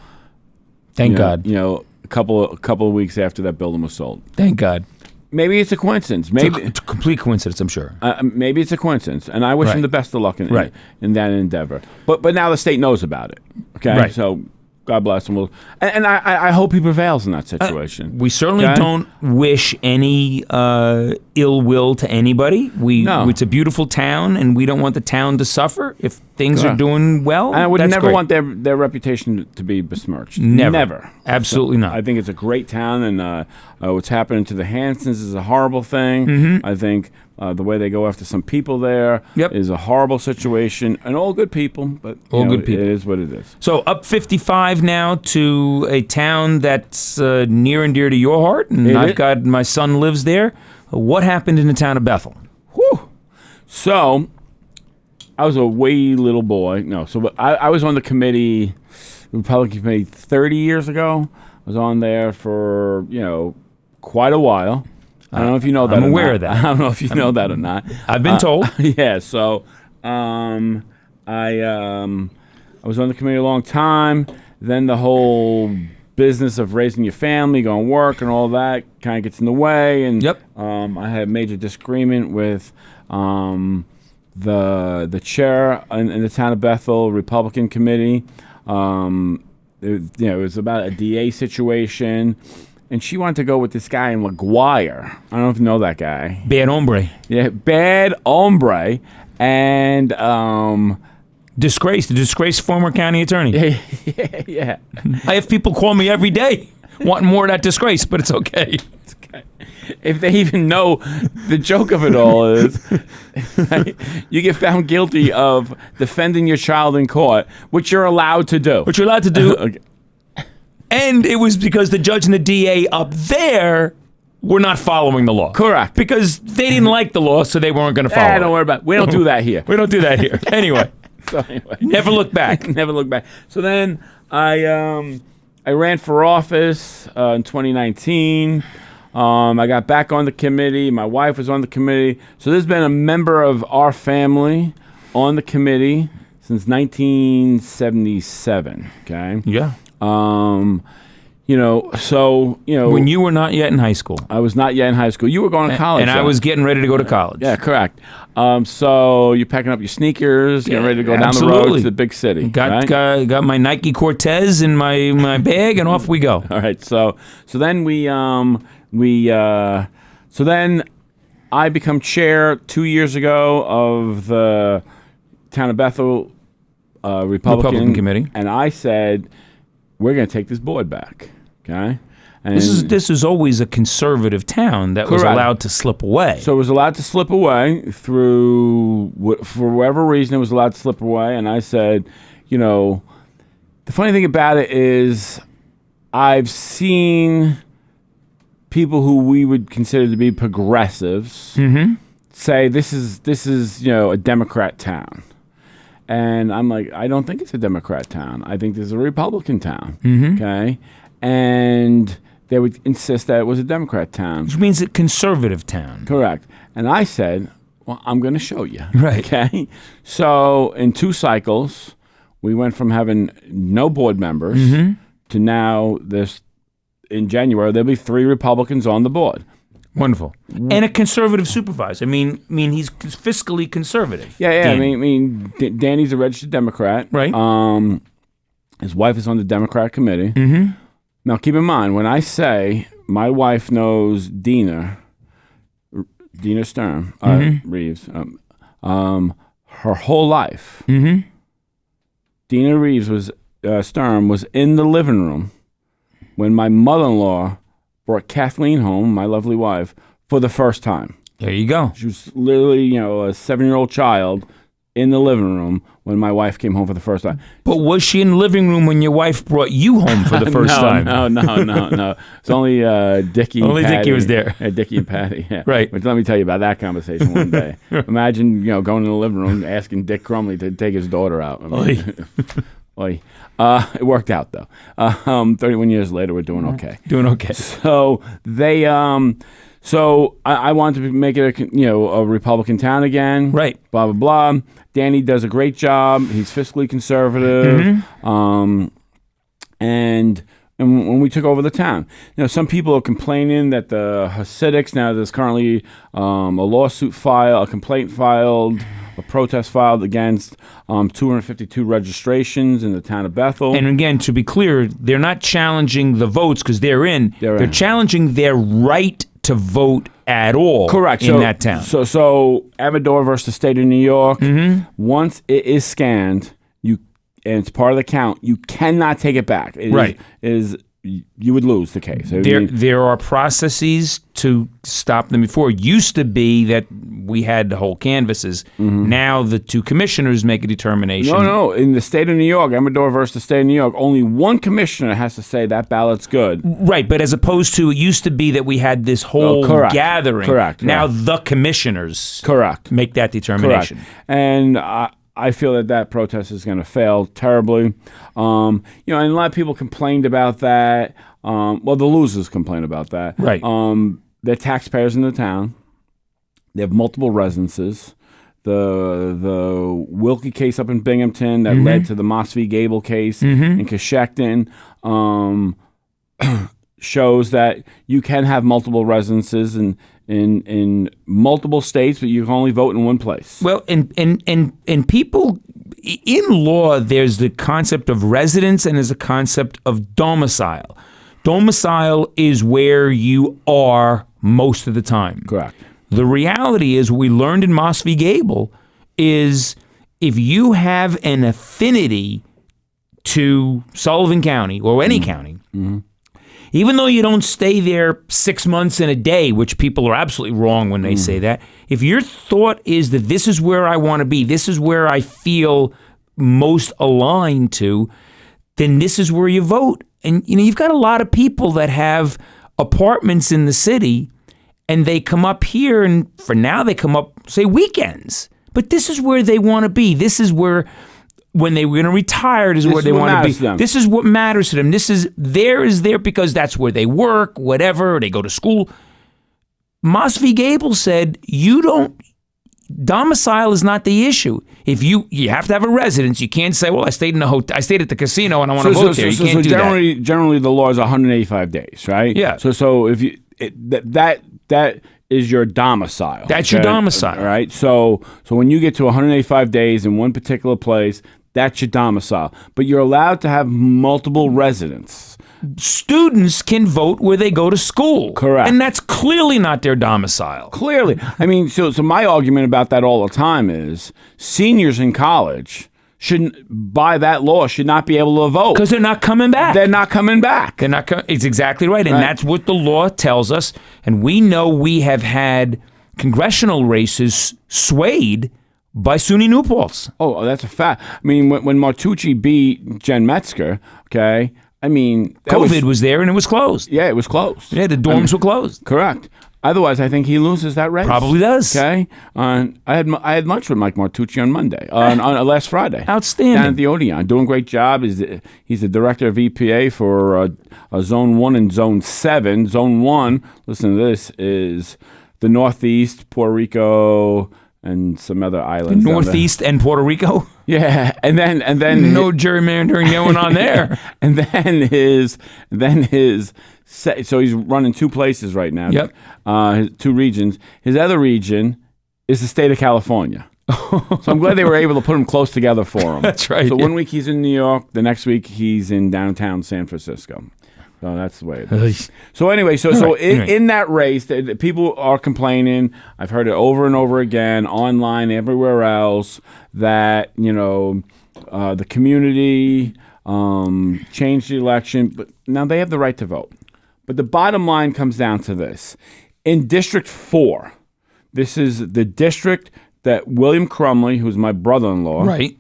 Thank God. A couple of weeks after that building was sold. Thank God. maybe it's a coincidence. Maybe it's a complete coincidence, I'm sure. Maybe it's a coincidence, and I wish him the best of luck in that endeavor. But now the state knows about it. Okay, right. So God bless him. And I hope he prevails in that situation. We certainly don't wish any ill will to anybody. It's a beautiful town, and we don't want the town to suffer. If things are doing well, and I would that's never great. want their reputation to be besmirched. Never. Absolutely not. I think it's a great town, and what's happening to the Hansons is a horrible thing. Mm-hmm. I think the way they go after some people there is a horrible situation, and all good people, but good people. It is what it is. So up 55 now to a town that's near and dear to your heart, and I've got my son lives there. What happened in the town of Bethel? Whew. So I was a wee little boy. No, so I was on the committee, Republican committee, 30 years ago. I was on there for quite a while. I don't know if you know that. I'm aware of that. I don't know if you know that or not. I've been told. Yeah. So I was on the committee a long time. Then the whole business of raising your family, going to work, and all that kind of gets in the way. And I had a major disagreement with the chair in the town of Bethel, Republican committee. It was about a DA situation. And she wanted to go with this guy in LaGuire. I don't know if you know that guy. Bad hombre. Yeah, bad hombre. And the disgraced former county attorney. Yeah. I have people call me every day wanting more of that disgrace, but it's okay. It's okay. If they even know the joke of it all is you get found guilty of defending your child in court, which you're allowed to do. Okay. And it was because the judge and the DA up there were not following the law. Correct. Because they didn't like the law, so they weren't going to follow it. Don't worry about it. We don't do that here. We don't do that here. Anyway. Never look back. Never look back. So then I ran for office in 2019. I got back on the committee. My wife was on the committee. So there's been a member of our family on the committee since 1977. Okay. Yeah. When you were not yet in high school. I was not yet in high school. You were going to college. And I was getting ready to go to college. Yeah, correct. So you're packing up your sneakers, getting ready to go down the road to the big city. Got my Nike Cortez in my bag, and off we go. All right. So then then I become chair 2 years ago of the town of Bethel Republican committee, and I said, we're going to take this board back, okay? And this is always a conservative town that was allowed to slip away. So it was allowed to slip away for whatever reason. It was allowed to slip away, and I said, the funny thing about it is, I've seen people who we would consider to be progressives say this is a Democrat town. And I'm like, I don't think it's a Democrat town. I think this is a Republican town. Okay? And they would insist that it was a Democrat town. Which means a conservative town. Correct. And I said, well, I'm going to show you. Right. Okay? So in 2 cycles, we went from having no board members to now in January, there'll be 3 Republicans on the board. Wonderful. And a conservative supervisor. I mean, he's fiscally conservative. Yeah. Danny. I mean, Danny's a registered Democrat. Right. His wife is on the Democrat committee. Now, keep in mind, when I say my wife knows Dina Sturm, Reeves, her whole life. Dina Reeves Sturm was in the living room when my mother-in-law brought Kathleen home, my lovely wife, for the first time. There you go. She was literally, a 7-year-old child in the living room when my wife came home for the first time. But was she in the living room when your wife brought you home for the first time? No. It's only Dickie. Only Patty. Dickie was there. Dickie and Patty. Yeah. Right. But let me tell you about that conversation one day. Imagine, going in the living room asking Dick Crumley to take his daughter out. It worked out though. 31 years later, we're doing okay. So they, I wanted to make it a Republican town again. Right. Blah blah blah. Danny does a great job. He's fiscally conservative. And and when we took over the town. Some people are complaining that the Hasidics, now there's currently a complaint filed, a protest filed against 252 registrations in the town of Bethel. And again, to be clear, they're not challenging the votes because they're in. They're challenging their right to vote at all. Correct. In that town. So Amador versus the state of New York, once it is scanned, and it's part of the count, you cannot take it back. You would lose the case. There are processes to stop them before. It used to be that we had the whole canvases. Now the two commissioners make a determination. No. In the state of New York, Amador versus the state of New York, only one commissioner has to say that ballot's good. Right, but as opposed to, it used to be that we had this whole gathering. Correct. Now the commissioners make that determination. Correct. And I feel that protest is going to fail terribly. And a lot of people complained about that. The losers complained about that. Right. They're taxpayers in the town. They have multiple residences. The Wilkie case up in Binghamton that led to the Moss v. Gable case in Coshocton shows that you can have multiple residences in multiple states, but you can only vote in one place. Well, and people, in law, there's the concept of residence and there's a concept of domicile. Domicile is where you are most of the time. Correct. The reality is, what we learned in Moss v. Gable is, if you have an affinity to Sullivan County or any county, even though you don't stay there 6 months and a day, which people are absolutely wrong when they say that, if your thought is that this is where I want to be, this is where I feel most aligned to, then this is where you vote. And you've got a lot of people that have apartments in the city, and they come up here, and for now they come up, say, weekends. But this is where they want to be. This is where, when they were going to retire, is where they want to be. This is what matters to them. This is there because that's where they work, whatever, or they go to school. Moss v. Gable said, domicile is not the issue. If you have to have a residence, you can't say, well, I stayed at the casino and I want to vote there. You can't do that. Generally, the law is 185 days, right? Yeah. So if you that is your domicile. That's your domicile. All right. So when you get to 185 days in one particular place, that's your domicile. But you're allowed to have multiple residents. Students can vote where they go to school. Correct. And that's clearly not their domicile. Clearly. I mean, so my argument about that all the time is seniors in college by that law, should not be able to vote. Because they're not coming back. They're not coming back. It's exactly right. And that's what the law tells us. And we know we have had congressional races swayed by SUNY New Paltz. Oh, that's a fact. I mean, when Martucci beat Jen Metzger, okay, I mean... COVID was there and it was closed. Yeah, it was closed. Yeah, the dorms were closed. Correct. Otherwise, I think he loses that race. Probably does. Okay. I had lunch with Mike Martucci on Monday, on last Friday. Outstanding. Down at the Odeon. Doing a great job. He's the director of EPA for Zone 1 and Zone 7. Zone 1, listen to this, is the Northeast, Puerto Rico, and some other islands. The Northeast and Puerto Rico? Yeah. And then no gerrymandering going on there. And then his so he's running two places right now. Yep. Two regions. His other region is the state of California. So I'm glad they were able to put them close together for him. That's right. So 1 week he's in New York, the next week he's in downtown San Francisco. So that's the way it is. So anyway, in that race, the people are complaining. I've heard it over and over again, online, everywhere else, that the community changed the election, but now they have the right to vote. But the bottom line comes down to this: in District 4, this is the district that William Crumley, who's my brother-in-law, right,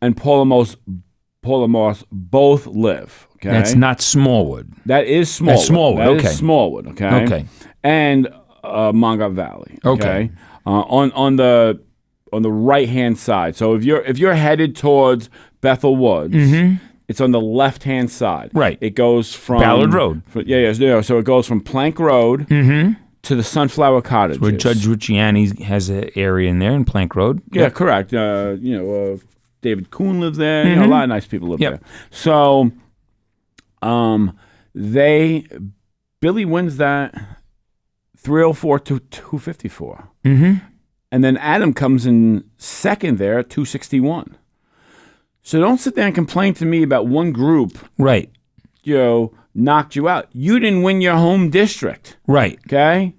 and Paula Moss both live. Okay? That's not Smallwood. That is Smallwood. That's Smallwood. That is Smallwood. Okay. Okay. And Mongault Valley. Okay. On the right hand side. So if you're headed towards Bethel Woods, it's on the left hand side. Right. It goes from Ballard Road. So it goes from Plank Road to the Sunflower Cottages, where Judge Rucciani has an area in there in Plank Road. Yeah, correct. David Kuhn lives there. A lot of nice people live there. So Billy wins that 304 to 254. Mm-hmm. And then Adam comes in second there at 261. So don't sit there and complain to me about one group, Right. Knocked you out. You didn't win your home district. Right. Okay?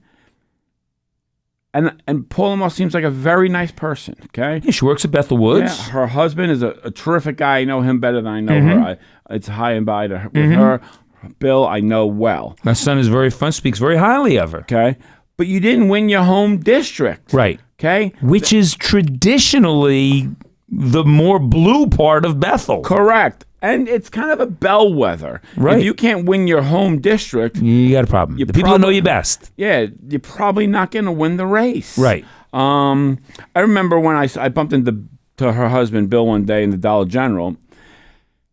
And Paula Moss seems like a very nice person, okay? Yeah, she works at Bethel Woods. Yeah, her husband is a terrific guy. I know him better than I know Mm-hmm. her. It's high and by with her. Bill, I know well. My son is very fun, speaks very highly of her. Okay? But you didn't win your home district. Right. Okay? Which is traditionally the more blue part of Bethel. Correct. And it's kind of a bellwether. Right. If you can't win your home district, You got a problem. The people that know you best. yeah, you're probably not going to win the race. Right. I remember when I bumped into her husband, Bill, one day in the Dollar General.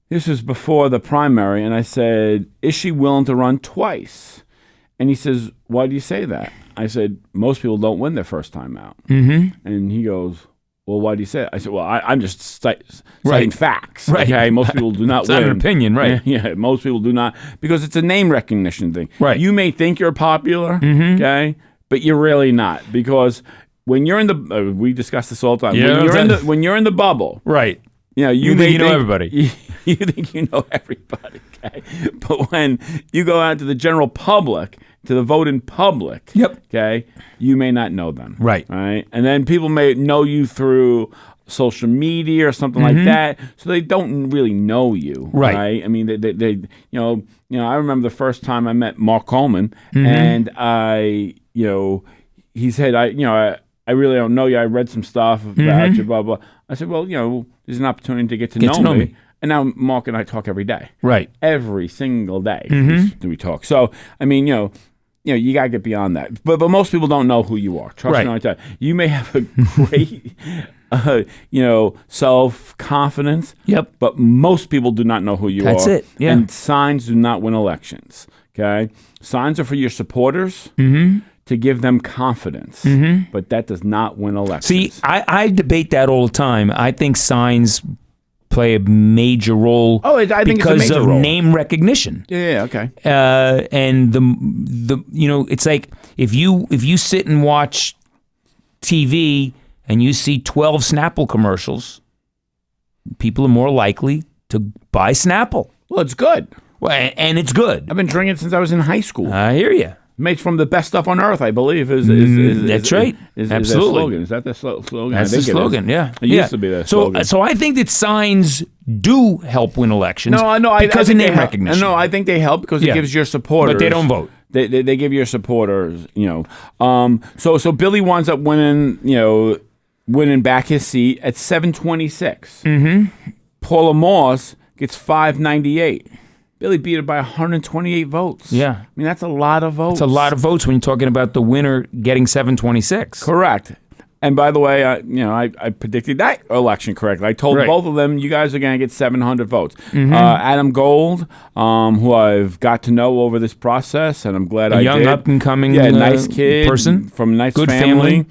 This was before the primary, and I said, is she willing to run twice? And he says, why do you say that? I said, most people don't win their first time out. Mm-hmm. And he goes, well, why do you say that? I said, well, I'm just citing facts. Right. Okay, most people do not It's win. not an opinion, right? Yeah, most people do not, because it's a name recognition thing. Right. You may think you're popular, okay, but you're really not, because when you're in the, we discuss this all the time. Yeah, when you're in the bubble, Right. you think may you know everybody. You think you know everybody, okay? But when you go out to the general public, to the voting public, Yep. okay, you may not know them. Right. And then people may know you through social media or something like that, so they don't really know you. Right. I mean, they I remember the first time I met Mark Coleman, and he said, I really don't know you. I read some stuff about you, blah, blah. I said, well, there's an opportunity to get to know me. And now Mark and I talk every day. Right. Every single day do we talk. So, I mean, you got to get beyond that. But most people don't know who you are. Trust me when I tell you. You may have a great, self-confidence. Yep. But most people do not know who you are. That's it. Yeah. And signs do not win elections. Okay? Signs are for your supporters. To give them confidence, but that does not win elections. See, I debate that all the time. I think signs play a major role. I think it's a because major of role. name recognition. Yeah, okay. And the it's like if you sit and watch TV and you see 12 Snapple commercials, people are more likely to buy Snapple. Well, it's good. Well, and it's good. I've been drinking since I was in high school. I hear you. Made from the best stuff on earth, I believe. That's right. Is Absolutely. their slogan. Is that their slogan? That's the slogan, yeah. It used to be their slogan. So I think that signs do help win elections. Because of name recognition. No, I think they help because it gives your supporters. But they don't vote. They give your supporters, So Billy winds up winning back his seat at 726. Paula Moss gets 598. Billy beat her by 128 votes. Yeah. I mean, that's a lot of votes. It's a lot of votes when you're talking about the winner getting 726. Correct. And by the way, I predicted that election correctly. I told both of them, you guys are going to get 700 votes. Adam Gold, who I've got to know over this process, and I'm glad I did. A young up-and-coming nice kid person. From a nice Good family.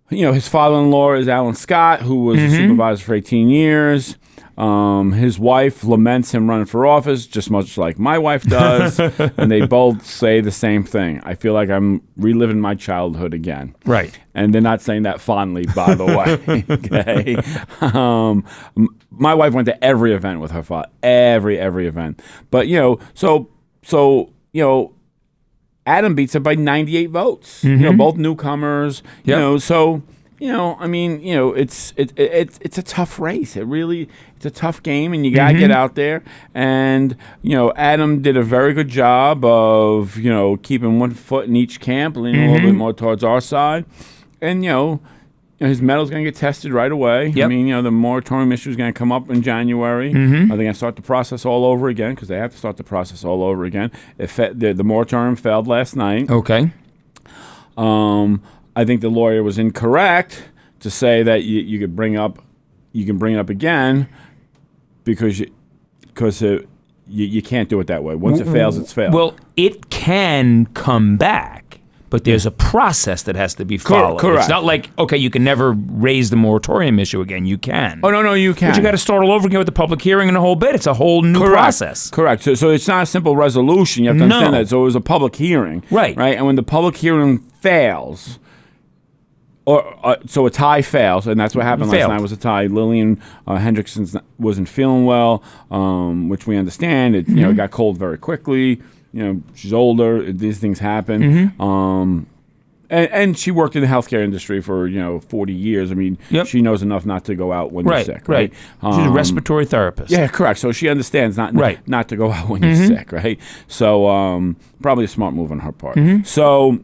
His father-in-law is Alan Scott, who was a supervisor for 18 years. His wife laments him running for office, just much like my wife does, and they both say the same thing. I feel like I'm reliving my childhood again. Right. And they're not saying that fondly, by the way. Okay. My wife went to every event with her father, every event. But Adam beats her by 98 votes. Both newcomers. Yep. It's a tough race. It's a tough game, and you gotta get out there. And Adam did a very good job of keeping one foot in each camp, leaning a little bit more towards our side. And his medal's gonna get tested right away. Yep. I mean, the moratorium issue is gonna come up in January. Are they gonna start the process all over again? Because they have to start the process all over again. The moratorium failed last night. Okay. I think the lawyer was incorrect to say that you can bring it up again because you can't do it that way. Once it fails, it's failed. Well, it can come back, but there's a process that has to be followed. Correct. It's not like, okay, you can never raise the moratorium issue again. You can. Oh, no, you can. But you got to start all over again with the public hearing and the whole bit. It's a whole new process. Correct. So it's not a simple resolution. You have to understand that. So it was a public hearing. Right. And when the public hearing fails, so a tie fails, and that's what happened last night was a tie. Lillian Hendrickson wasn't feeling well, which we understand. It it got cold very quickly. She's older. These things happen. And she worked in the healthcare industry for 40 years. I mean, she knows enough not to go out when you're sick, right? She's a respiratory therapist. Yeah, correct. So she understands not to go out when you're sick, right? So probably a smart move on her part. So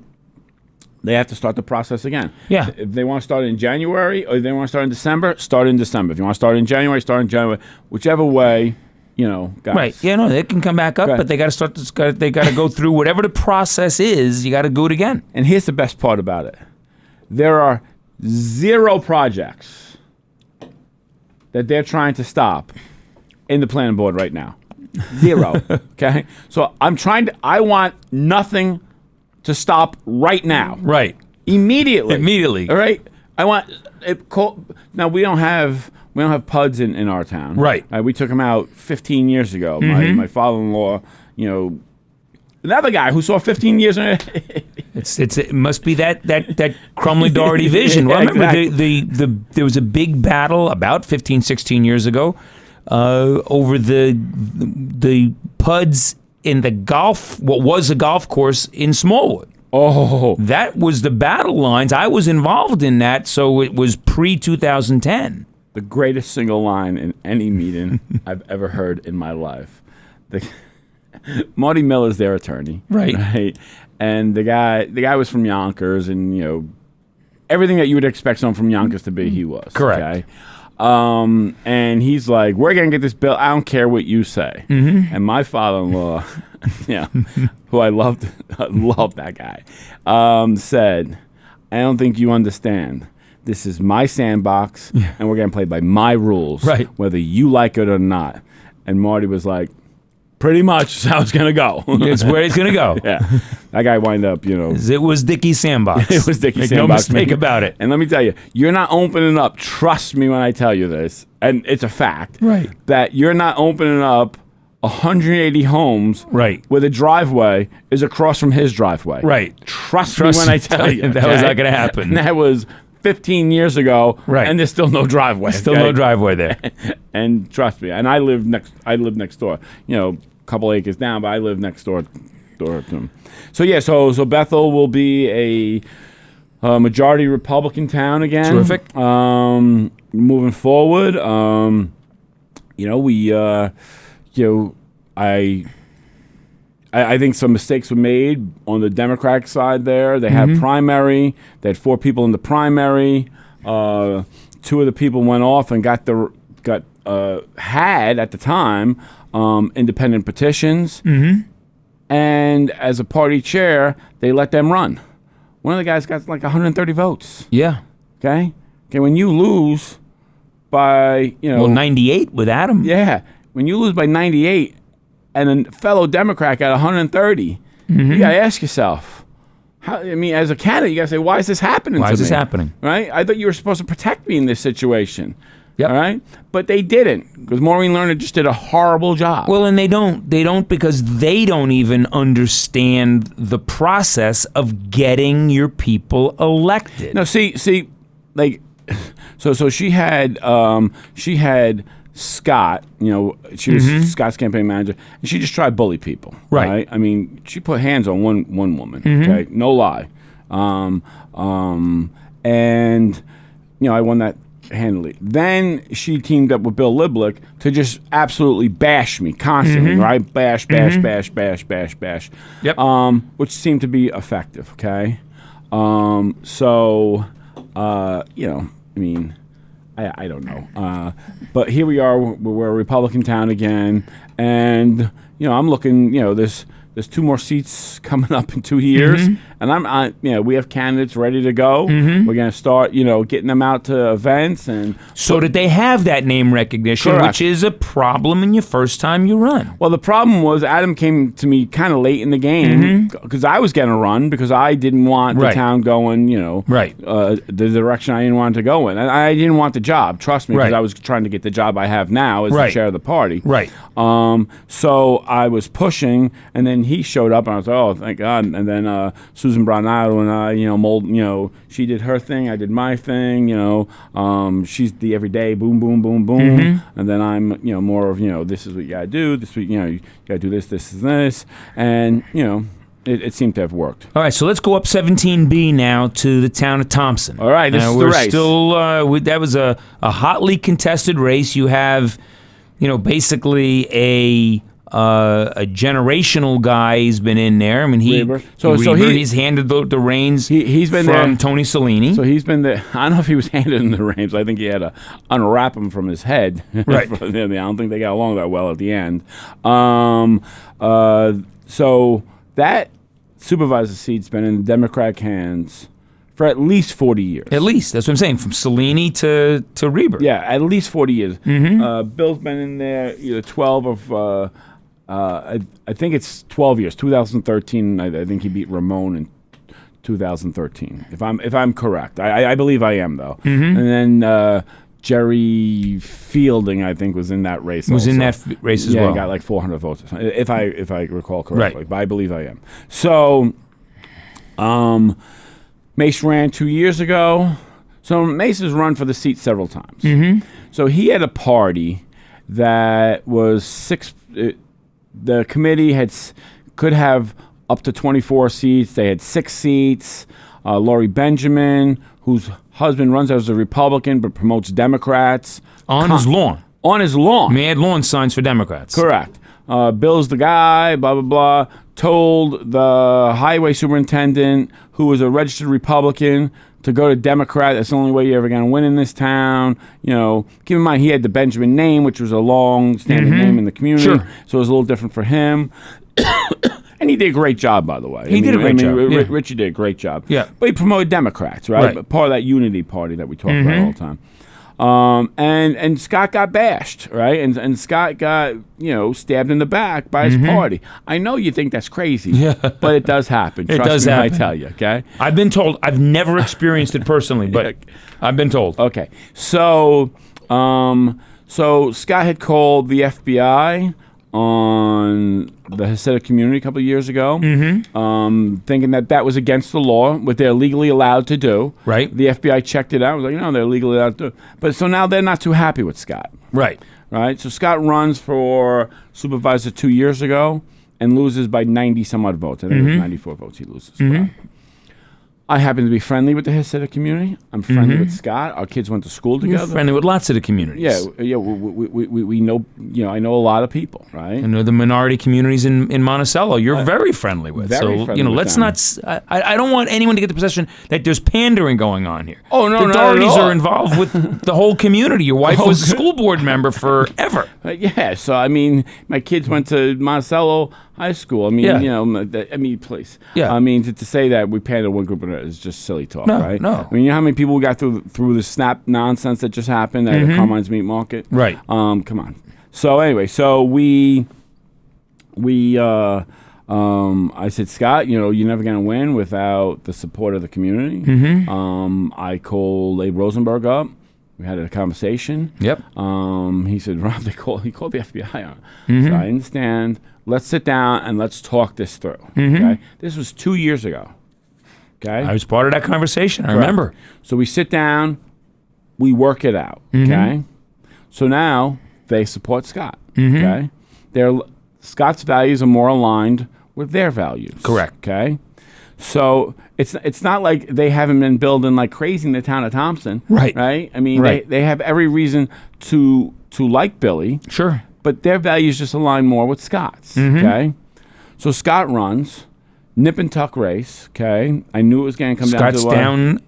they have to start the process again. Yeah. If they want to start in January or if they want to start in December, start in December. If you want to start in January, start in January. Whichever way. Guys. Right. Yeah, no, they can come back up, but they got to start. They got to go through whatever the process is. You got to do it again. And here's the best part about it: there are 0 projects that they're trying to stop in the planning board right now. 0. Okay. So I want nothing to stop right now. Right. Immediately. All right. I want it. Now we don't have PUDs in our town. Right. We took them out 15 years ago. My father-in-law, another guy who saw 15 years. It must be that Crumley Doherty vision. Well, I remember there was a big battle about 15, 16 years ago over the PUDs in what was a golf course in Smallwood. Oh. That was the battle lines. I was involved in that, so it was pre-2010. The greatest single line in any meeting I've ever heard in my life. Marty Miller's their attorney. Right. And the guy was from Yonkers, and, everything that you would expect someone from Yonkers to be, he was. Correct. Okay? And he's like, we're going to get this bill. I don't care what you say. And my father-in-law, who I loved that guy, said, I don't think you understand. This is my sandbox, and we're going to play by my rules, whether you like it or not. And Marty was like, pretty much how it's going to go. It's where it's going to go. Yeah. That guy wind up, It was Dickie's sandbox. It was Dickie's Make sandbox. no mistake about it. And let me tell you, you're not opening up, trust me when I tell you this, and it's a fact, that you're not opening up 180 homes where the driveway is across from his driveway. Right. Trust me when I tell you. That was not going to happen. And that was 15 years ago, and there's still no driveway. Still no driveway there. And trust me, and I live next door. A couple acres down, but I live next door to him. So yeah, so Bethel will be a majority Republican town again. Terrific. Moving forward, I think some mistakes were made on the Democratic side there. They had primary. They had 4 people in the primary. 2 of the people went off and had at the time independent petitions. And as a party chair, they let them run. One of the guys got like 130 votes. Yeah. Okay, when you lose by 98 with Adam. Yeah, when you lose by 98. And a fellow Democrat got 130. You got to ask yourself, as a candidate, you got to say, why is this happening to me? Why is this happening? Right? I thought you were supposed to protect me in this situation. Yep. All right? But they didn't, because Maureen Lerner just did a horrible job. Well, and they don't because they don't even understand the process of getting your people elected. No, see, like, so she had Scott, she was Scott's campaign manager, and she just tried to bully people. Right. I mean, she put hands on one woman. Okay, no lie. And I won that handily. Then she teamed up with Bill Liblick to just absolutely bash me constantly. Right, bash. Yep. Which seemed to be effective. Okay. I don't know. But here we are. We're a Republican town again. And, I'm looking, there's 2 more seats coming up in 2 years. And we have candidates ready to go. We're going to start, getting them out to events. And so did they have that name recognition, Correct. which is a problem in your first time you run? Well, the problem was Adam came to me kind of late in the game because I was going to run because I didn't want the town going, the direction I didn't want it to go in. And I didn't want the job, trust me, because I was trying to get the job I have now as the chair of the party. Right. So I was pushing, and then he showed up, and I was like, oh, thank God. And then Susan Brownado and I, she did her thing, I did my thing, she's the everyday boom, boom, boom, boom. And then I'm, more of, this is what you got to do. This week, you got to do this, this, and this. And, it seemed to have worked. All right, so let's go up 17B now to the town of Thompson. All right, this is the race. We're still, that was a hotly contested race. You have, basically a generational guy. He's been in there. I mean, he's handed the reins. He's been from there. Tony Cellini. So he's been there. I don't know if he was handed him the reins. I think he had to unwrap him from his head. Right. I don't think they got along that well at the end. So that supervisor seat's been in Democratic hands for at least 40 years. At least. That's what I'm saying. From Cellini to Reber. Yeah, at least 40 years. Bill's been in there either 12 of, I think it's 12 years. 2013, I think he beat Ramon in 2013, if I'm correct. I believe I am, though. And then Jerry Fielding, I think, was in that race. In that race as well. Yeah, he got like 400 votes, if I recall correctly. Right. But I believe I am. So, Mace ran 2 years ago. So Mace has run for the seat several times. So he had a party that was the committee could have up to 24 seats. They had 6 seats. Laurie Benjamin, whose husband runs as a Republican but promotes Democrats. On his lawn. On his lawn. Mad lawn signs for Democrats. Correct. Bill's the guy, blah, blah, blah. Told the highway superintendent, who was a registered Republican, to go to Democrat. That's the only way you're ever going to win in this town. Keep in mind, he had the Benjamin name, which was a long-standing name in the community. Sure. So it was a little different for him. And he did a great job, by the way. He did a great job. Yeah. Richie did a great job. Yeah. But he promoted Democrats, right? But part of that unity party that we talk about all the time. And Scott got bashed, right? And Scott got, stabbed in the back by his party. I know you think that's crazy, but it does happen. Trust me when I tell you, okay? I've been told. I've never experienced it personally, but I've been told. Okay. So Scott had called the FBI on the Hasidic community a couple of years ago, thinking that was against the law, what they're legally allowed to do. Right. The FBI checked it out. Was like, no, they're legally allowed to do it. But so now they're not too happy with Scott. Right. Right. So Scott runs for supervisor 2 years ago and loses by 90 some odd votes. I think it was 94 votes he loses. I happen to be friendly with the Hasidic community. I'm friendly with Scott. Our kids went to school together. You're friendly with lots of the communities. Yeah. We know. I know a lot of people, right? I know the minority communities in Monticello. You're very friendly with. Very friendly with let's them. not. I don't want anyone to get the perception that there's pandering going on here. Oh no, the not Dohertys at all. are involved with the whole community. Your wife was a school board member forever. Yeah. So I mean, my kids went to Monticello High School. I mean, please. Yeah. I mean, to say that we pander one group is just silly talk, right? No. I mean, you know how many people got through the SNAP nonsense that just happened at Carmine's Meat Market? Right. Come on. So anyway, I said, Scott, you're never going to win without the support of the community. I called Abe Rosenberg up. We had a conversation. Yep. He said, Rob, he called the FBI on. So I understand. Let's sit down and let's talk this through. Okay. This was 2 years ago. Okay. I was part of that conversation. I remember. So we sit down, we work it out. Okay. So now they support Scott. Okay. Scott's values are more aligned with their values. Correct. Okay. So it's not like they haven't been building like crazy in the town of Thompson. Right. Right. I mean, Right. they have every reason to like Billy. Sure. But their values just align more with Scott's. Okay. So Scott runs, nip and tuck race. Okay. I knew it was going to come down to Scott's down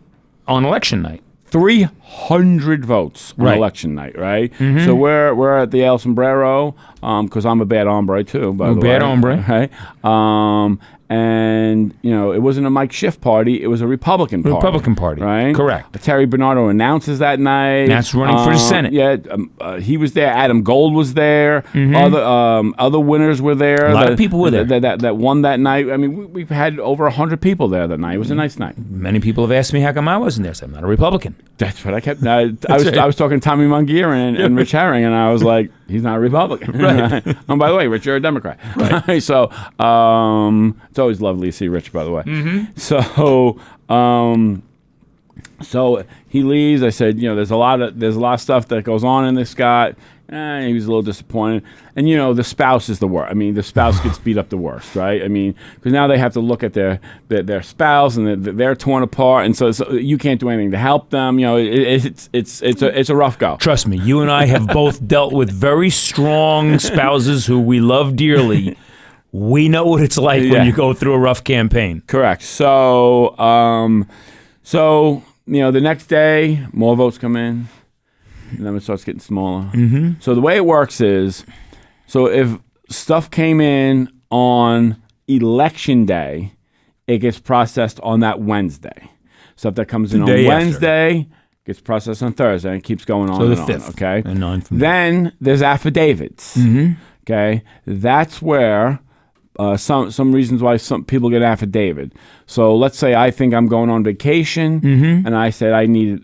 on election night. 300 votes on Right. election night, right? So we're at the El Sombrero because I'm a bad hombre too. By the way, bad hombre. right? And, it wasn't a Mike Schiff party. It was a Republican party. Republican Party. Right? Correct. Terry Bernardo announces that night. That's running for the Senate. Yeah, he was there. Adam Gold was there. Other winners were there. A lot of people were there. That won that night. I mean, we've had over 100 people there that night. It was a nice night. Many people have asked me how come I wasn't there. So I'm not a Republican. That's what I kept. I was talking to Tommy Mungier and Rich Herring, and I was like, he's not a Republican. Right. Oh, by the way, Rich, you're a Democrat. Right. So it's always lovely to see Rich, by the way. So he leaves. I said, there's a lot of stuff that goes on in this, Scott. He was a little disappointed. And, the spouse is the worst. I mean, the spouse gets beat up the worst, right? I mean, because now they have to look at their spouse, and they're torn apart, and so you can't do anything to help them. It's a rough go. Trust me, you and I have both dealt with very strong spouses who we love dearly. We know what it's like when you go through a rough campaign. Correct. So, the next day, more votes come in. And then it starts getting smaller. So the way it works is, if stuff came in on election day, it gets processed on that Wednesday. Stuff that comes in on Wednesday gets processed on Thursday, and it keeps going on the and 5th, on. Okay. And 9 from then there's affidavits. Okay. That's where some reasons why some people get affidavit. So let's say I think I'm going on vacation, and I said I need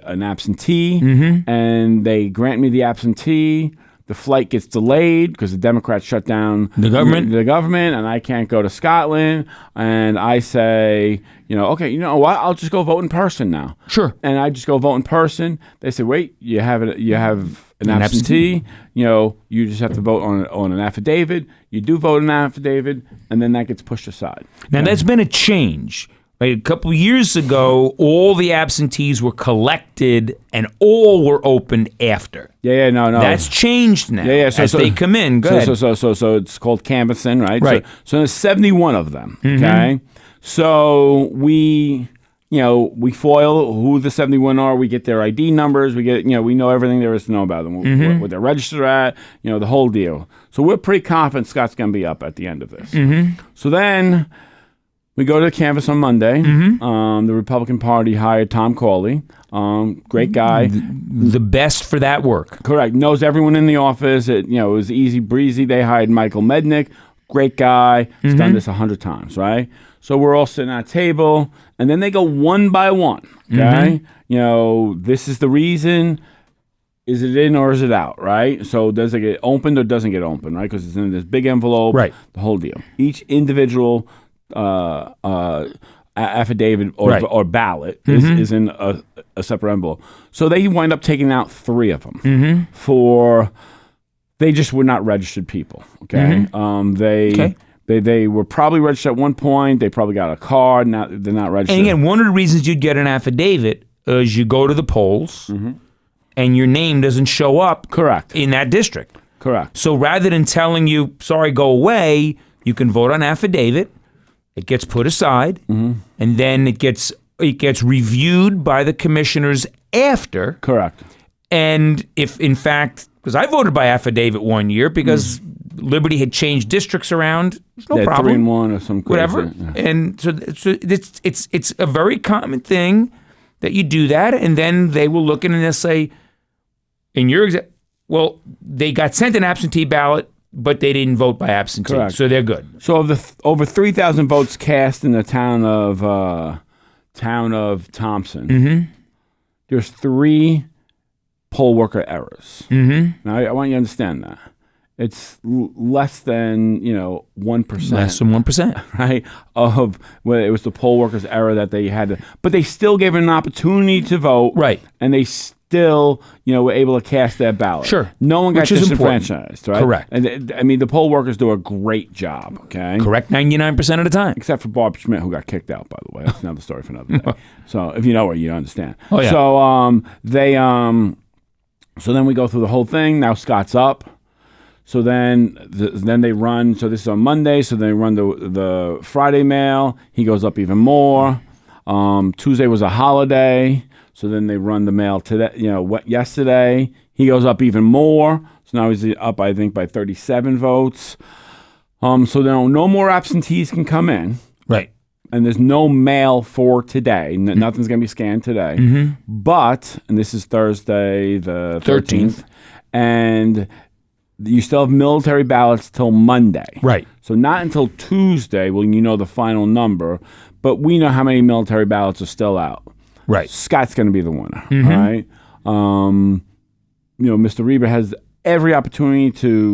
an absentee, and they grant me the absentee. The flight gets delayed because the Democrats shut down the government, and I can't go to Scotland. And I say, okay, you know what? I'll just go vote in person now. Sure. And I just go vote in person. They say, wait, you have an absentee. You just have to vote on an affidavit. You do vote on an affidavit, and then that gets pushed aside. Now, that's been a change. Right? A couple of years ago, all the absentees were collected and all were opened after. No. That's changed now. As they come in. Go ahead. So it's called canvassing, right? Right. So there's 71 of them. Okay. So we foil who the 71 are. We get their ID numbers. We get, we know everything there is to know about them. What they're registered at, the whole deal. So we're pretty confident Scott's going to be up at the end of this. So then we go to the canvass on Monday. The Republican Party hired Tom Cawley. Great guy. The best for that work. Correct. Knows everyone in the office. It was easy breezy. They hired Michael Mednick. Great guy. He's done this 100 times, right? So we're all sitting at a table, and then they go one by one, okay? This is the reason. Is it in or is it out, right? So does it get opened or doesn't get opened, right? Because it's in this big envelope, right? The whole deal. Each individual affidavit or ballot is in a separate envelope. So they wind up taking out 3 of them for they just were not registered people, okay? They were probably registered at one point. They probably got a card. Now they're not registered. And again, one of the reasons you'd get an affidavit is you go to the polls and your name doesn't show up in that district. Correct. So rather than telling you, sorry, go away, you can vote on affidavit. It gets put aside, and then it gets reviewed by the commissioners after. Correct. And if, in fact, because I voted by affidavit one year because Liberty had changed districts around. There's no problem. 3-1 or some crazy, whatever. Yeah. And so it's a very common thing that you do that, and then they will look in and they'll say, in your well, they got sent an absentee ballot, but they didn't vote by absentee. Correct. So they're good. So of the over 3,000 votes cast in the town of Thompson, there's 3 poll worker errors. Now I want you to understand that. It's less than 1%. Less than 1%, right? Of it was the poll workers' error that they had, but they still gave an opportunity to vote, right? And they still, were able to cast their ballot. Sure, no one got disenfranchised, right? Correct. And I mean, the poll workers do a great job. Okay, correct, 99% of the time, except for Barb Schmidt, who got kicked out. By the way, that's another story for another day. So if you know her, you understand. Oh yeah. So so then we go through the whole thing. Now Scott's up. So then they run. So this is on Monday. So they run the Friday mail. He goes up even more. Tuesday was a holiday. So then they run the mail today. Yesterday he goes up even more. So now he's up, I think, by 37 votes. So now no more absentees can come in. Right. And there's no mail for today. Nothing's going to be scanned today. Mm-hmm. But, and this is Thursday the 13th, and you still have military ballots till Monday. Right. So not until Tuesday will you know the final number, but we know how many military ballots are still out. Right. Scott's going to be the winner. Mm-hmm. All right. Mr. Reber has every opportunity to